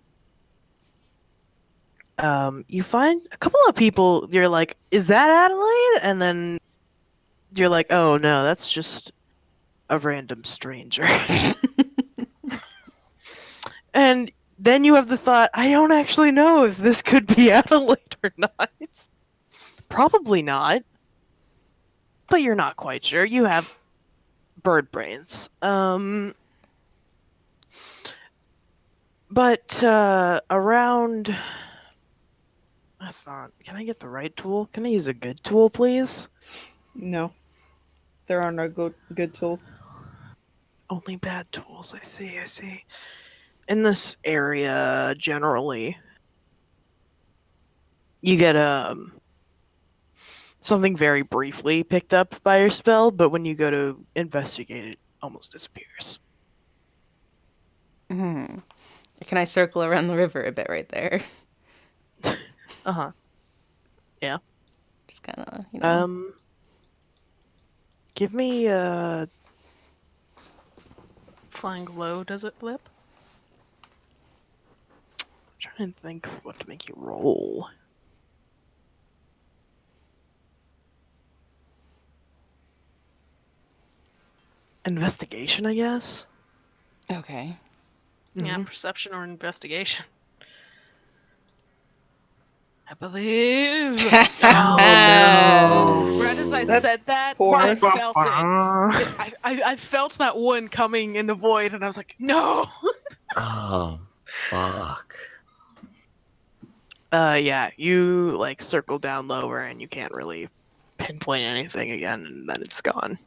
You find a couple of people. You're like, "Is that Adelaide?" And then You're like, oh no, that's just a random stranger. And then you have the thought, I don't actually know if this could be Adelaide or not. Probably not. But you're not quite sure. You have bird brains. But around. That's not. Can I get the right tool? Can I use a good tool, please? No, there are no good tools. Only bad tools. I see. In this area, generally, you get something very briefly picked up by your spell, but when you go to investigate it almost disappears. Hmm. Can I circle around the river a bit right there? Uh-huh. Just kind of, you know. Give me Flying low, does it blip? I'm trying to think what to make you roll. Investigation, I guess. Okay. Yeah, Mhm. perception or investigation. I believe. Oh, Right as I That's said that, poor. I felt it. no. I felt that one coming in the void, and I was like, no. Oh, fuck. Yeah, you like circle down lower and you can't really pinpoint anything again, and then it's gone.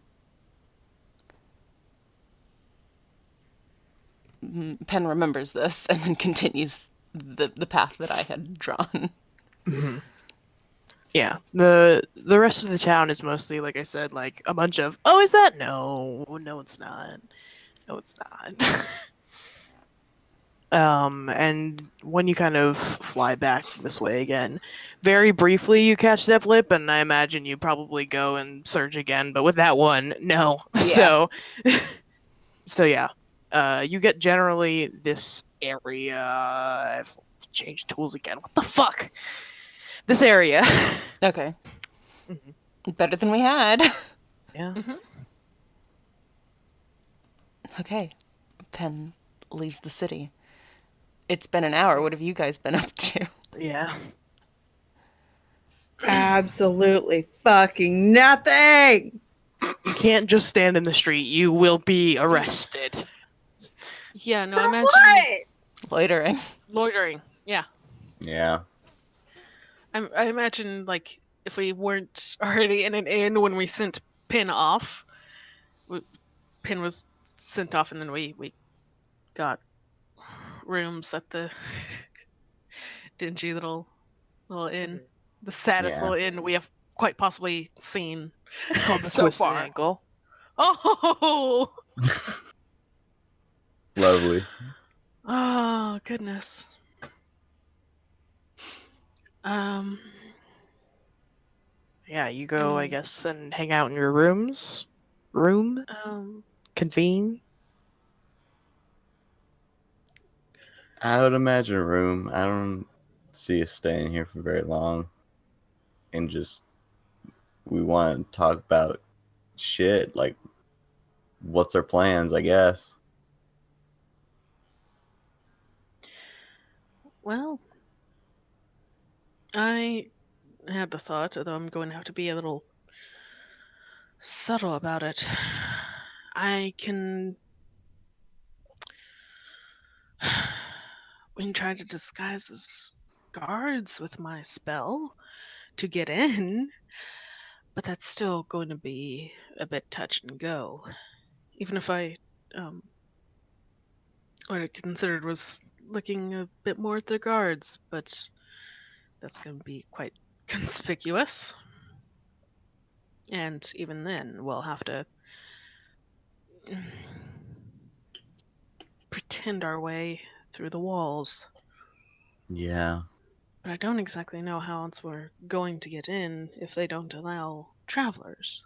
Pen remembers this and then continues the path that I had drawn. Mhm. Yeah, the rest of the town is mostly, like I said, like a bunch of, oh, is that? No, it's not. No, it's not. And when you kind of fly back this way again, very briefly you catch that blip, and I imagine you probably go and search again, but with that one, no. Yeah. So yeah, you get generally this area. I've changed tools again. What the fuck? This area. Okay. Mhm. Better than we had. Yeah. Okay. Pen leaves the city. It's been an hour. What have you guys been up to? Yeah. Absolutely fucking nothing. You can't just stand in the street. You will be arrested. Yeah, no, For imagine what? Loitering. loitering. Yeah. Yeah. I imagine, like, if we weren't already in an inn when we sent Pin off, Pin was sent off, and then we got rooms at the dingy little inn, the saddest Yeah. little inn we have quite possibly seen It's called the so Twisted far. Ankle. Oh, Lovely. oh goodness. Um, Yeah, you go, I Mm. guess, and hang out in your rooms. Room? um, Convene? I would imagine a room. I don't see us staying here for very long. And just, we want to talk about shit. Like, what's our plans, I guess. well, I had the thought, although I'm going to have to be a little subtle about it. I can. We can try to disguise as guards with my spell to get in, but that's still going to be a bit touch and go. Even if I, um, what I considered was looking a bit more at the guards, but that's going to be quite conspicuous. And even then, we'll have to pretend our way through the walls. Yeah. But I don't exactly know how else we're going to get in if they don't allow travelers.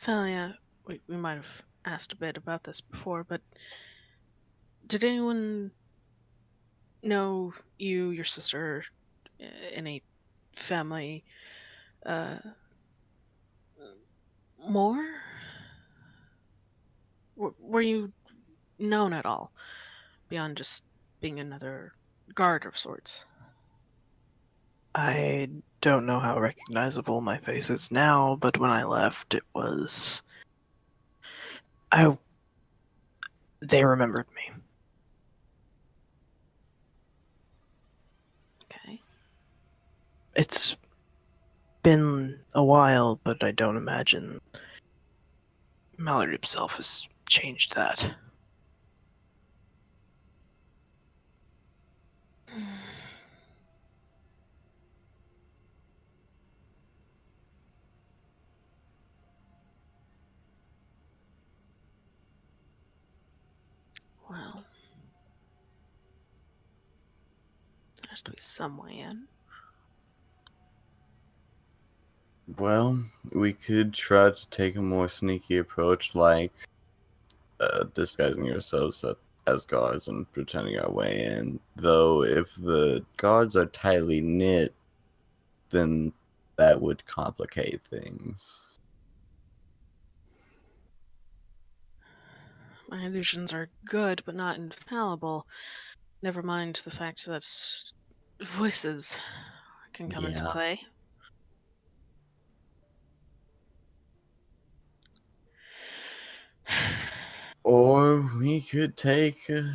Thalia, we might have asked a bit about this before, but did anyone know you, your sister, any family, uh, more? Were you known at all beyond just being another guard of sorts? I don't know how recognizable my face is now, but when I left, it was. I. They remembered me. Okay. It's been a while, but I don't imagine Mallard himself has changed that. Well, there has to be some way in. Well, we could try to take a more sneaky approach, like disguising ourselves as guards and pretending our way in. Though, if the guards are tightly knit, then that would complicate things. My illusions are good, but not infallible. Never mind the fact that voices can come into Yeah. play. Or we could take A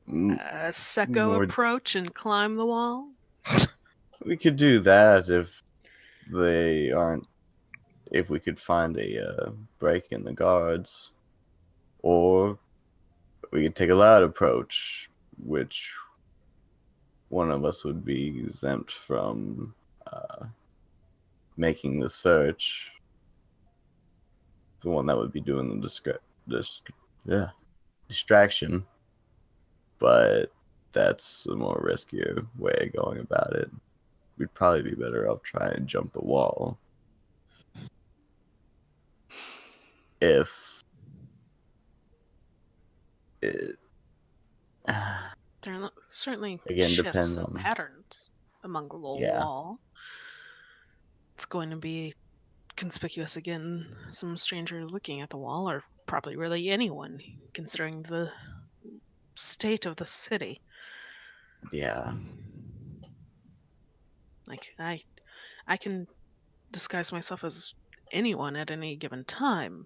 Secco more. approach and climb the wall? We could do that if they aren't. If we could find a break in the guards, or we could take a loud approach, which one of us would be exempt from making the search. The one that would be doing the distraction, but that's a more riskier way of going about it. We'd probably be better off trying to jump the wall. If it There are certainly again shifts depends and on, patterns among the little yeah. wall. It's going to be conspicuous again. Some stranger looking at the wall, or probably really anyone, considering the state of the city. Yeah. Like I can disguise myself as anyone at any given time.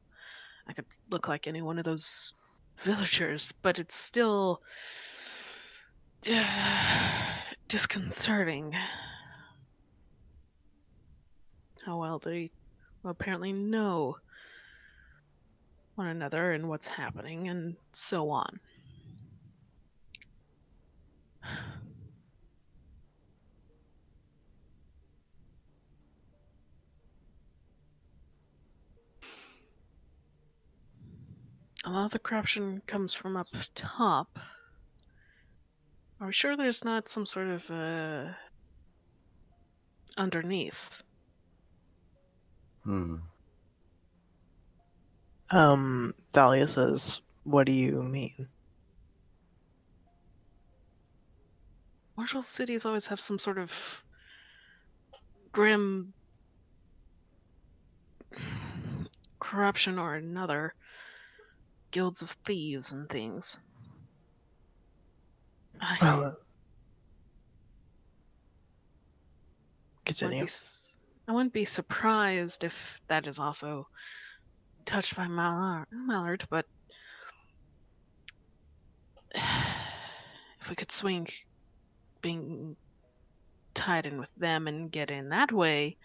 I could look like any one of those villagers, but it's still disconcerting how well they apparently know one another and what's happening and so on. A lot of the corruption comes from up top. Are we sure there's not some sort of underneath? Thalia says, "What do you mean?" Mortal cities always have some sort of grim corruption or another. Guilds of thieves and things. I Well, wouldn't continue. I wouldn't be surprised if that is also touched by Mallard, but if we could swing being tied in with them and get in that way,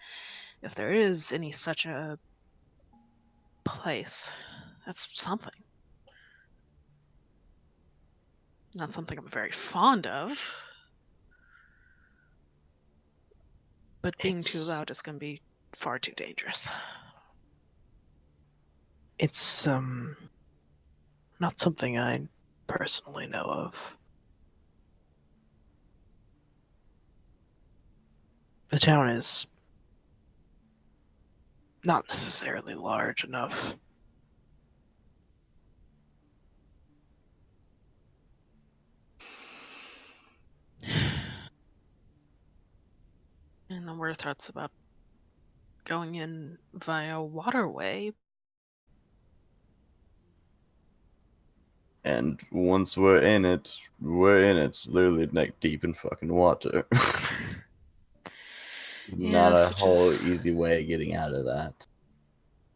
if there is any such a place, that's something. Not something I'm very fond of, but being too It's loud is going to be far too dangerous. it's not something I personally know of. The town is not necessarily large enough. And there were threats about going in via waterway. And once we're in it, literally neck deep in fucking water. Not a which whole is- easy way of getting out of that.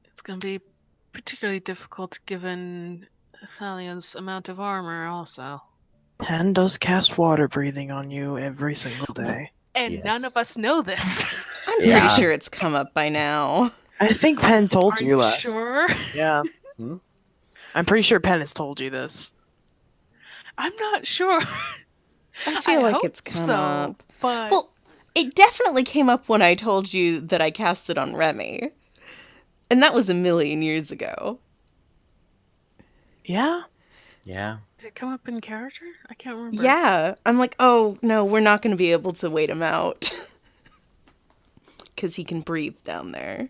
It's going to be particularly difficult given Thalia's amount of armor also. Pen does cast water breathing on you every single day. And none Yes. of us know this. I'm Yeah. pretty sure it's come up by now. I think Pen told Are you you last. sure? Yeah. Hmm? I'm pretty sure Pen has told you this. I'm not sure. I feel like hope it's come so, up. But Well, it definitely came up when I told you that I cast it on Remy. And that was a million years ago. Yeah? Yeah. did it come up in character? I can't remember. Yeah. I'm like, oh, no, we're not going to be able to wait him out. Because he can breathe down there.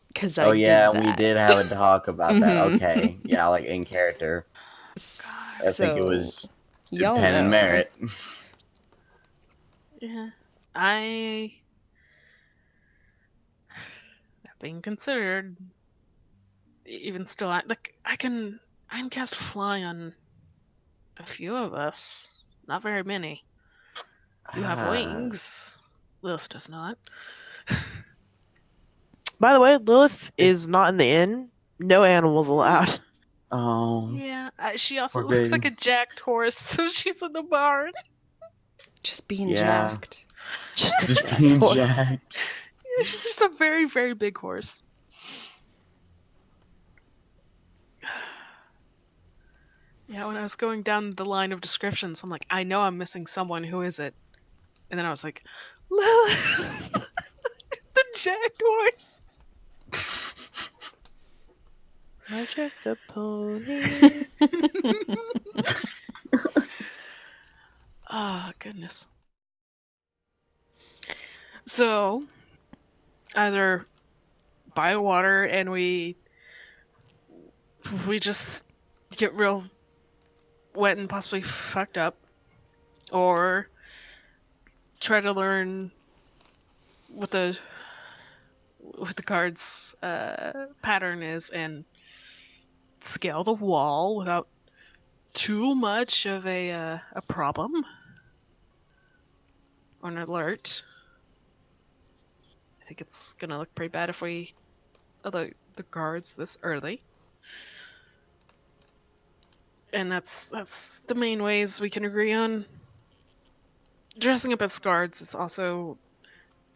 Because I did yeah, we that. did have a talk about that. Mhm. Okay. Yeah, like in character. I think it was y'all Penn and know. Merritt. Yeah. That being considered, even still, I can cast fly on a few of us. Not very many. You have Ah. wings. Lilith does not. By the way, Lilith is not in the inn. No animals allowed. Oh. Yeah, she also Poor looks baby. like a jacked horse, so she's in the barn. Just being Yeah. jacked. Just, Just being horse. jacked. Yeah, she's just a very, very big horse. Yeah, when I was going down the line of descriptions, I'm like, I know I'm missing someone. Who is it? And then I was like, Lilith, the jacked horse. I checked the pony. Oh, goodness. So, either buy water and we just get real wet and possibly fucked up, or try to learn what the card's pattern is and scale the wall without too much of a problem or an alert. I think it's gonna look pretty bad if we alert the guards this early. And that's the main ways we can agree on. Dressing up as guards is also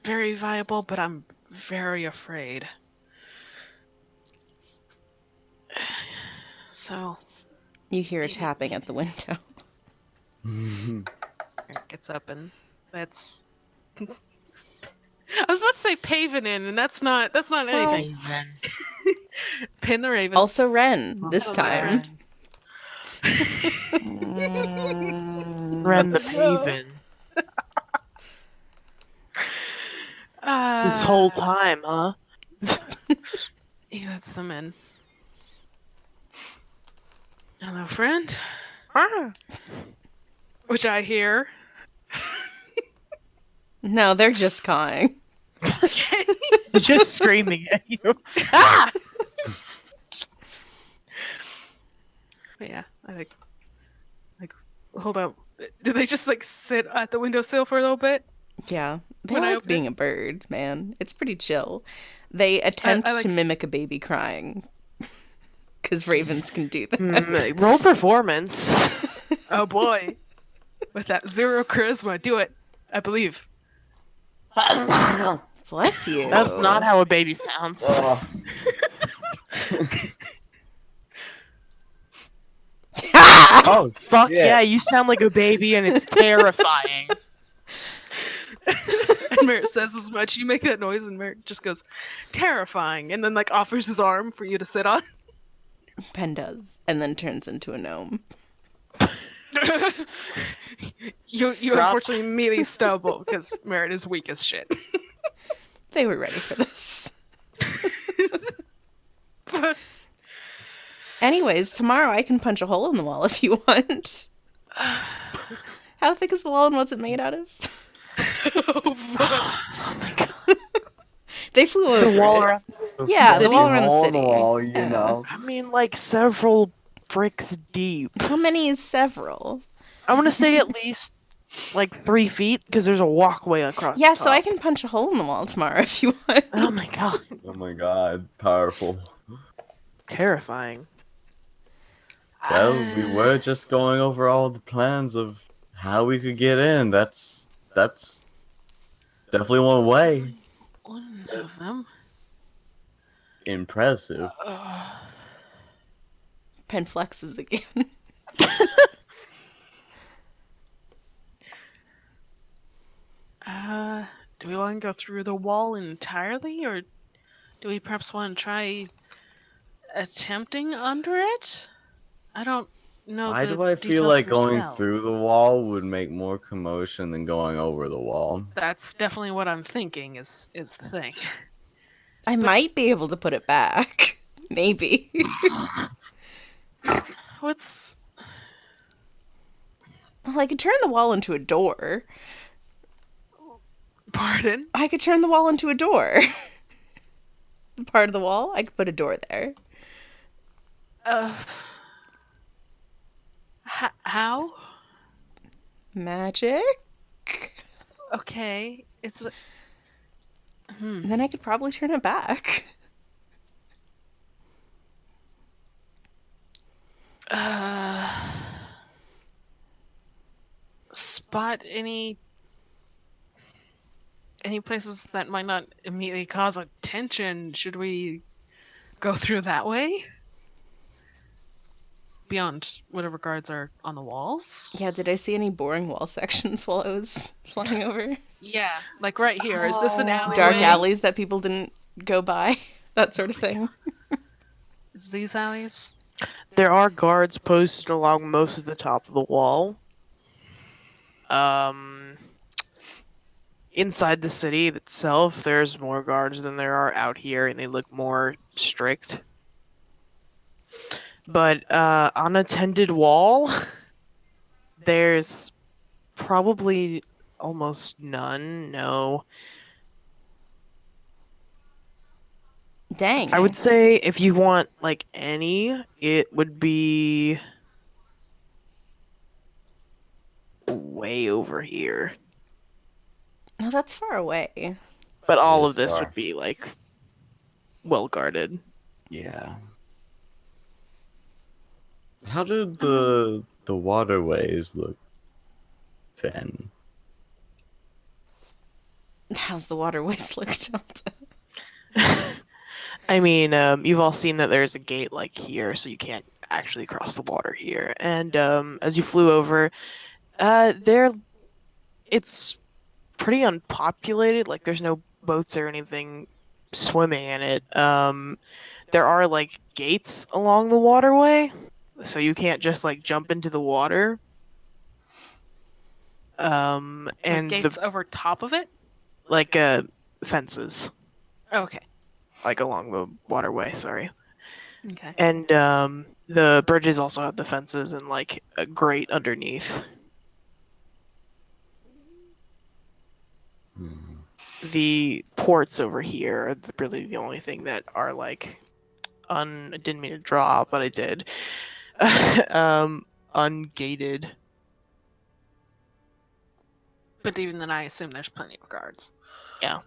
very viable, but I'm very afraid. So You hear a tapping at the window. Eric gets up and that's I was about to say Paven in, and that's not anything. Pin the Raven. Also Ren, this Oh, time. Ren the Paven. This whole time, huh? He lets them in. Hello, friend. Which I hear. No, they're just cawing. Just screaming at you. Ah! But yeah, I think. Hold up. Did they just sit at the windowsill for a little bit? Yeah, they When I like open being a bird, man. It's pretty chill. They attempt I like- to mimic a baby crying. Because ravens can do that. Roll performance. Oh boy. With that 0 charisma, do it. I believe. Bless you. That's not how a baby sounds. Oh. Oh, fuck yeah, you sound like a baby and it's terrifying. And Merritt says as much. You make that noise, and Merritt just goes, terrifying, and then offers his arm for you to sit on. Pen does, and then turns into a gnome. You Drop. unfortunately immediately stumble because Merritt is weak as shit. They were ready for this. Anyways, tomorrow I can punch a hole in the wall if you want. How thick is the wall and what's it made out of? Oh my god. They flew over The wall it. around. Yeah, the city? wall around the hole in city. the wall, you Yeah. know. I mean, like several bricks deep. How many is several? I'm gonna say at least like 3 feet because there's a walkway across. Yeah, the so I top. can punch a hole in the wall tomorrow if you want. Oh my god, Oh my god, powerful. terrifying. Well, we were just going over all the plans of how we could get in. That's definitely one way. One of them. Impressive. Pen flexes again. Do we want to go through the wall entirely, or do we perhaps want to try attempting under it? I don't know. Why the do I feel details like of your going spell. through the wall would make more commotion than going over the wall? That's definitely what I'm thinking. Is the thing. I might be able to put it back. Maybe. What's Well, I could turn the wall into a door. pardon? I could turn the wall into a door. Part of the wall, I could put a door there. How? Magic? Okay, it's. Then I could probably turn it back. Spot any places that might not immediately cause attention. Should we go through that way? Beyond whatever guards are on the walls? Yeah, did I see any boring wall sections while I was flying over? Yeah, like right here. Is this an alleyway? Dark alleys that people didn't go by? That sort of thing. Is these alleys? There are guards posted along most of the top of the wall. Inside the city itself, there's more guards than there are out here, and they look more strict. But unattended wall, there's probably almost none. No, Dang. I would say if you want like any, it would be way over here. No, that's far away. But all It of is this far. would be like well guarded. Yeah. How do the waterways look, Ben? How's the waterways look, Delta? I mean, you've all seen that there's a gate like here, so you can't actually cross the water here. And as you flew over, it's pretty unpopulated. Like, there's no boats or anything swimming in it. There are like gates along the waterway, so you can't just like jump into the water. And Like gates over top of it? like fences, Okay. like along the waterway. Sorry. Okay. And the bridges also have the fences and like a grate underneath. The ports over here are really the only thing that are like I didn't mean to draw, but I did. Ungated. But even then, I assume there's plenty of guards. Yeah.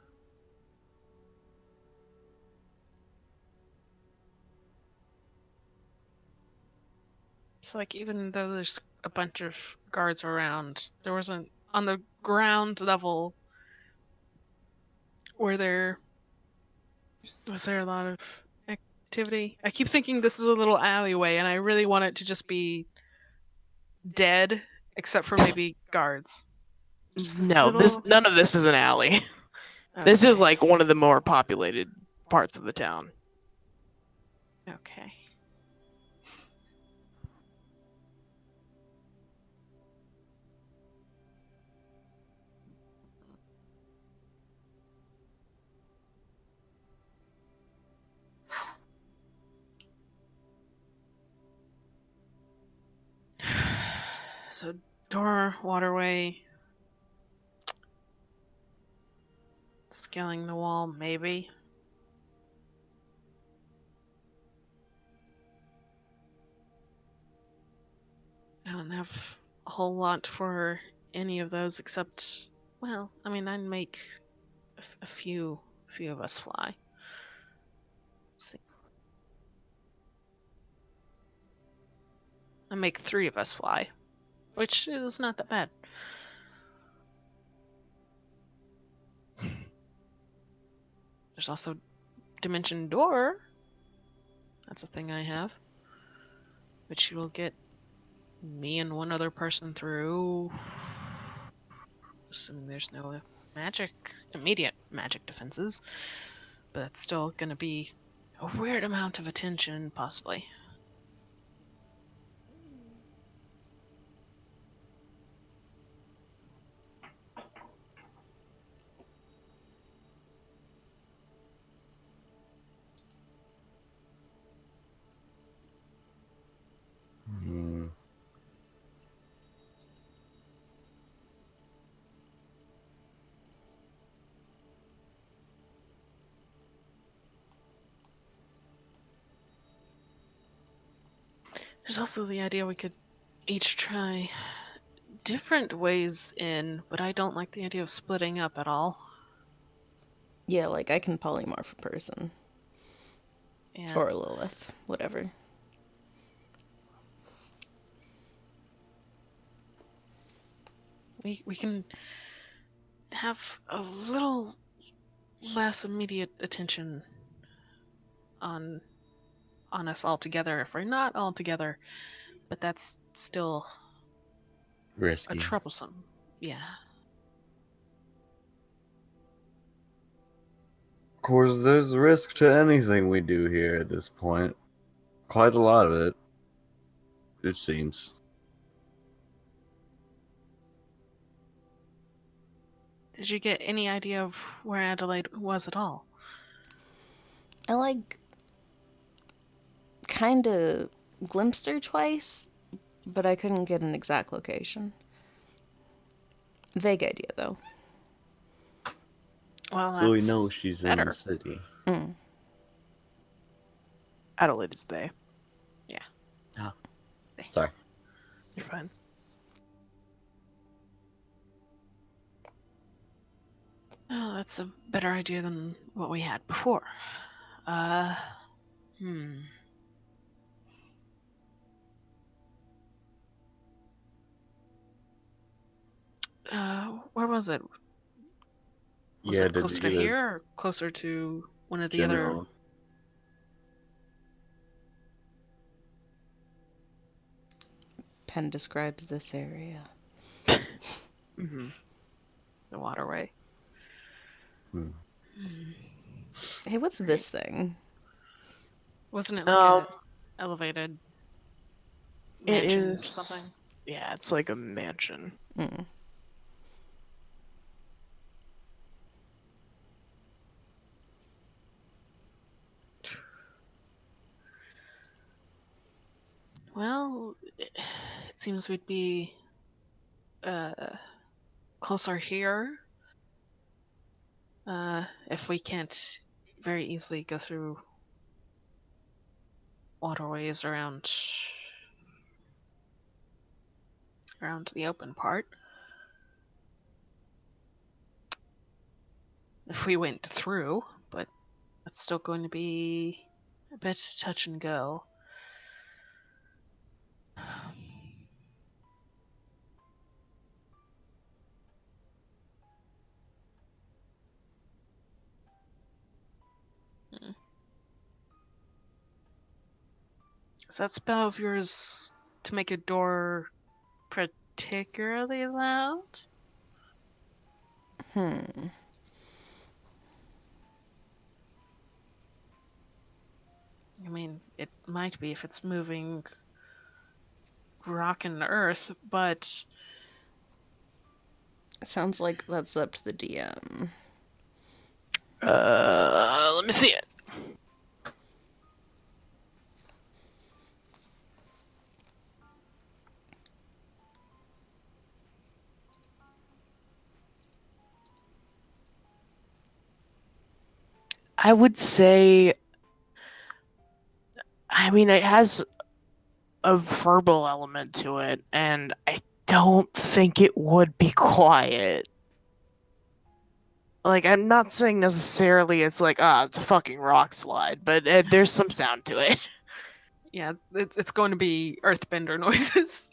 So, like, even though there's a bunch of guards around, there wasn't on the ground level. Was there a lot of activity? I keep thinking this is a little alleyway, and I really want it to just be dead, except for maybe guards. No, none of this is an alley. This is Okay. like one of the more populated parts of the town. Okay. So door, waterway, scaling the wall, maybe. I don't have a whole lot for any of those except, well, I mean, I'd make a few of us fly. Let's see. I make 3 of us fly, which is not that bad. There's also Dimension Door. That's a thing I have, which you will get me and one other person through, assuming there's no immediate magic defenses, but that's still gonna be a weird amount of attention, possibly. Hmm. There's also the idea we could each try different ways in, but I don't like the idea of splitting up at all. Yeah, like I can polymorph a person. Yeah. Or a Lilith, whatever. We can have a little less immediate attention on us all together if we're not all together, but that's still a Risky. troublesome. Yeah. Of course, there's risk to anything we do here at this point. Quite a lot of it, it seems. Did you get any idea of where Adelaide was at all? I like kind of glimpsed her twice, but I couldn't get an exact location. Vague idea though. Well, So we that's know she's in better. the city. Mm. Adelaide is they. Sorry. You're fine. Oh, that's a better idea than what we had before. Hmm. Where was it? Was Yeah, it did closer you to get a here or closer to one of the other? general? Pen describes this area. Mm-hmm. The waterway. Hmm. Hey, what's this thing? Wasn't it like a Um, elevated It mansion is or something? Yeah, it's like a mansion. Mm. Well, it seems we'd be closer here. If we can't very easily go through waterways around the open part. If we went through, but that's still going to be a bit touch and go. Is that spell of yours to make a door particularly loud? Hmm. I mean, it might be if it's moving rock and earth, but Sounds like that's up to the DM. Let me see it. I would say, I mean, it has a verbal element to it, and I don't think it would be quiet. Like, I'm not saying necessarily it's like, it's a fucking rock slide, but there's some sound to it. Yeah, it's going to be earthbender noises.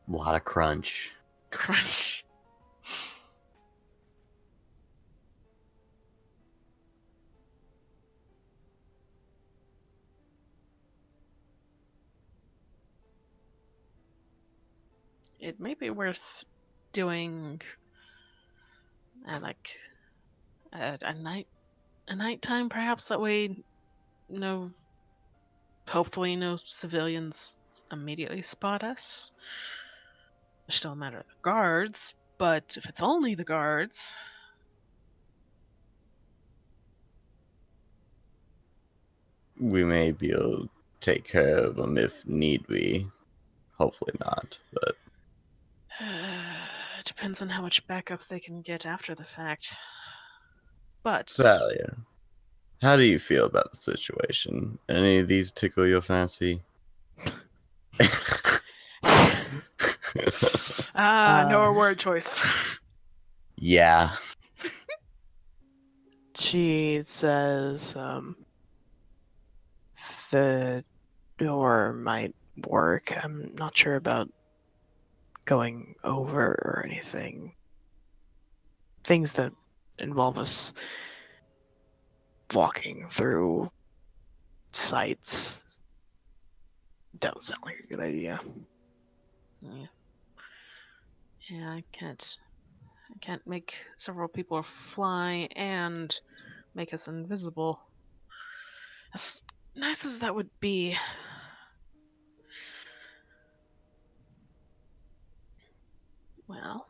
A lot of crunch. Crunch. It may be worth doing like a nighttime, perhaps. That way, no, hopefully, no civilians immediately spot us. It's still a matter of the guards, but if it's only the guards, We may be able to take care of them if need be. Hopefully not, but it depends on how much backup they can get after the fact. But Thalia, how do you feel about the situation? Any of these tickle your fancy? no word choice. Yeah. She says, the door might work. I'm not sure about going over or anything. Things that involve us walking through sites don't sound like a good idea. Yeah, I can't make several people fly and make us invisible. As nice as that would be. Well,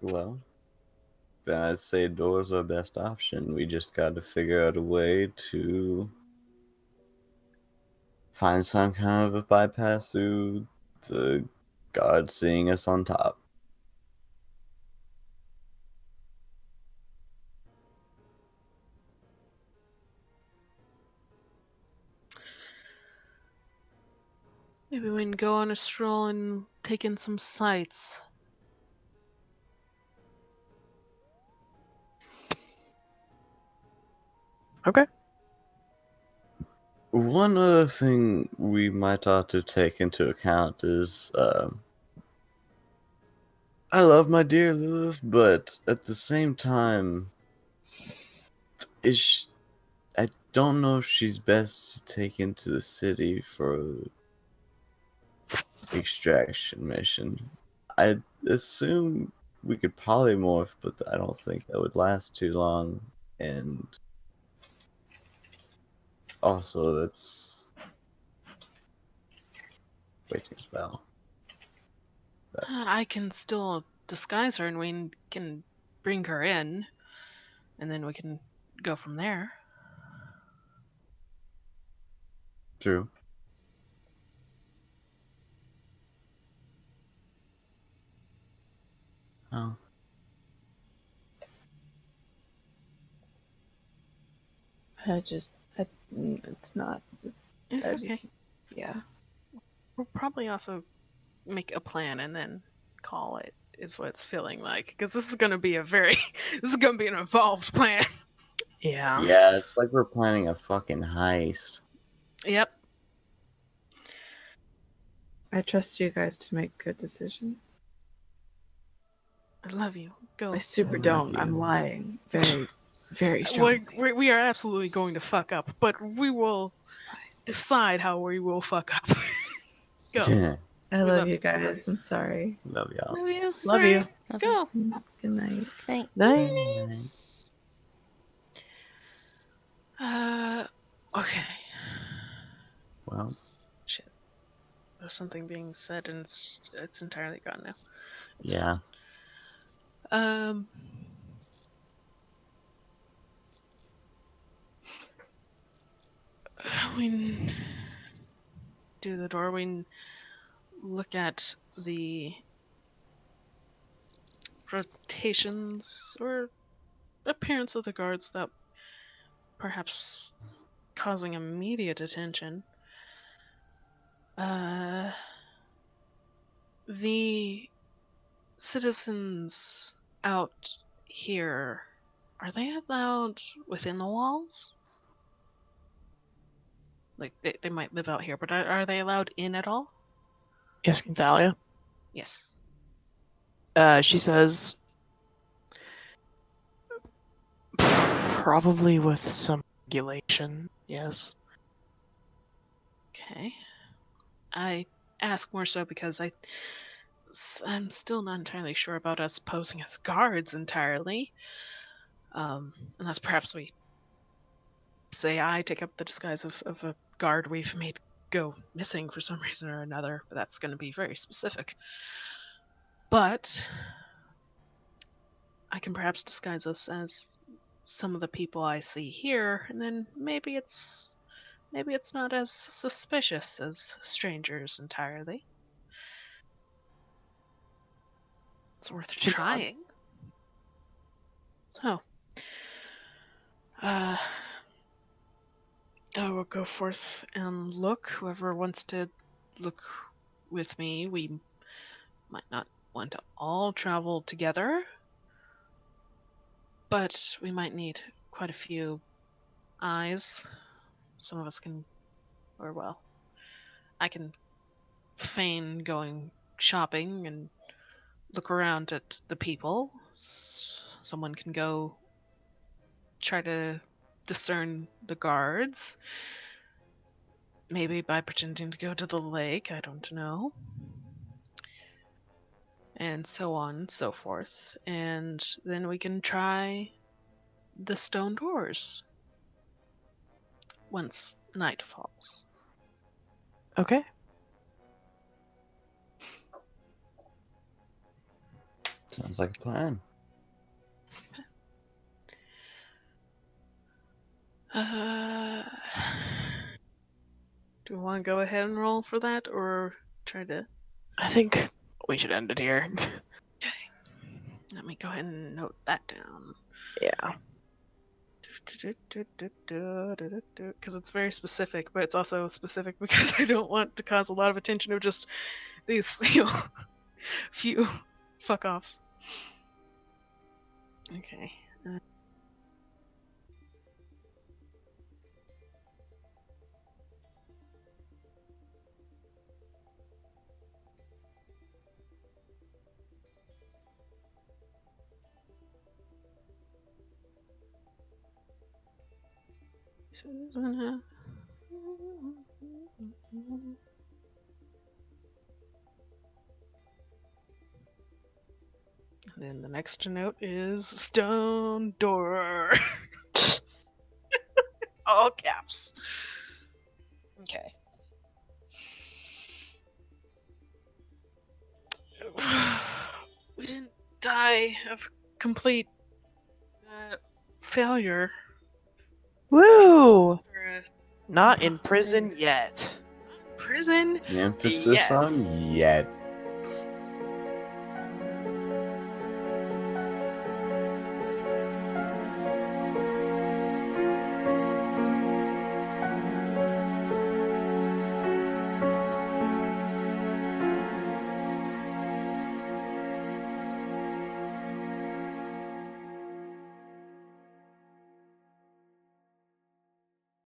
Well, then I'd say doors are our best option. We just got to figure out a way to find some kind of a bypass through the guard seeing us on top. maybe we can go on a stroll and take in some sights. Okay. One other thing we might ought to take into account is I love my dear Lilith, but at the same time, I don't know if she's best to take into the city for extraction mission. I'd assume we could polymorph, but I don't think that would last too long. And also, that's waiting spell. I can still disguise her and we can bring her in, and then we can go from there. True. Oh. It's not. It's I okay. just, yeah. We'll probably also make a plan and then call it, is what it's feeling like, because this is going to be this is going to be an involved plan. Yeah. Yeah, it's like we're planning a fucking heist. Yep. I trust you guys to make good decisions. I love you. Go. I super I love don't. you. I'm lying. Very, very strong. We are absolutely going to fuck up, but we will decide how we will fuck up. Go. I We love love you you. guys. I'm sorry. Love y'all. Love you. It's Love you. alright. Go. Good night. Right. Night. Okay. Well, Shit. There's something being said and it's entirely gone now. yeah. We do the door. We look at the rotations or appearance of the guards without perhaps causing immediate attention. The citizens out here, are they allowed within the walls? Like, they might live out here, but are they allowed in at all? Yes, Thalia. Yes. She says, probably with some regulation, yes. Okay. I ask more so because I'm still not entirely sure about us posing as guards entirely. Unless perhaps we say I take up the disguise of a guard we've made go missing for some reason or another, but that's going to be very specific. But I can perhaps disguise us as some of the people I see here, and then maybe it's not as suspicious as strangers entirely. It's worth She trying. So, I will go forth and look. Whoever wants to look with me, we might not want to all travel together, but we might need quite a few eyes. Some of us can, or well, I can feign going shopping and look around at the people. Someone can go try to discern the guards. Maybe by pretending to go to the lake, I don't know. And so on and so forth. And then we can try the stone doors once night falls. Okay. Sounds like a plan. Do we want to go ahead and roll for that, or try to... I think we should end it here. Okay. Let me go ahead and note that down. Yeah. Because it's very specific, but it's also specific because I don't want to cause a lot of attention of just these, few fuck-offs. Okay. And then the next note is stone door. All caps. Okay. We didn't die of complete failure. Woo! Or a Not in prison yet. prison? The emphasis Yes. on yet.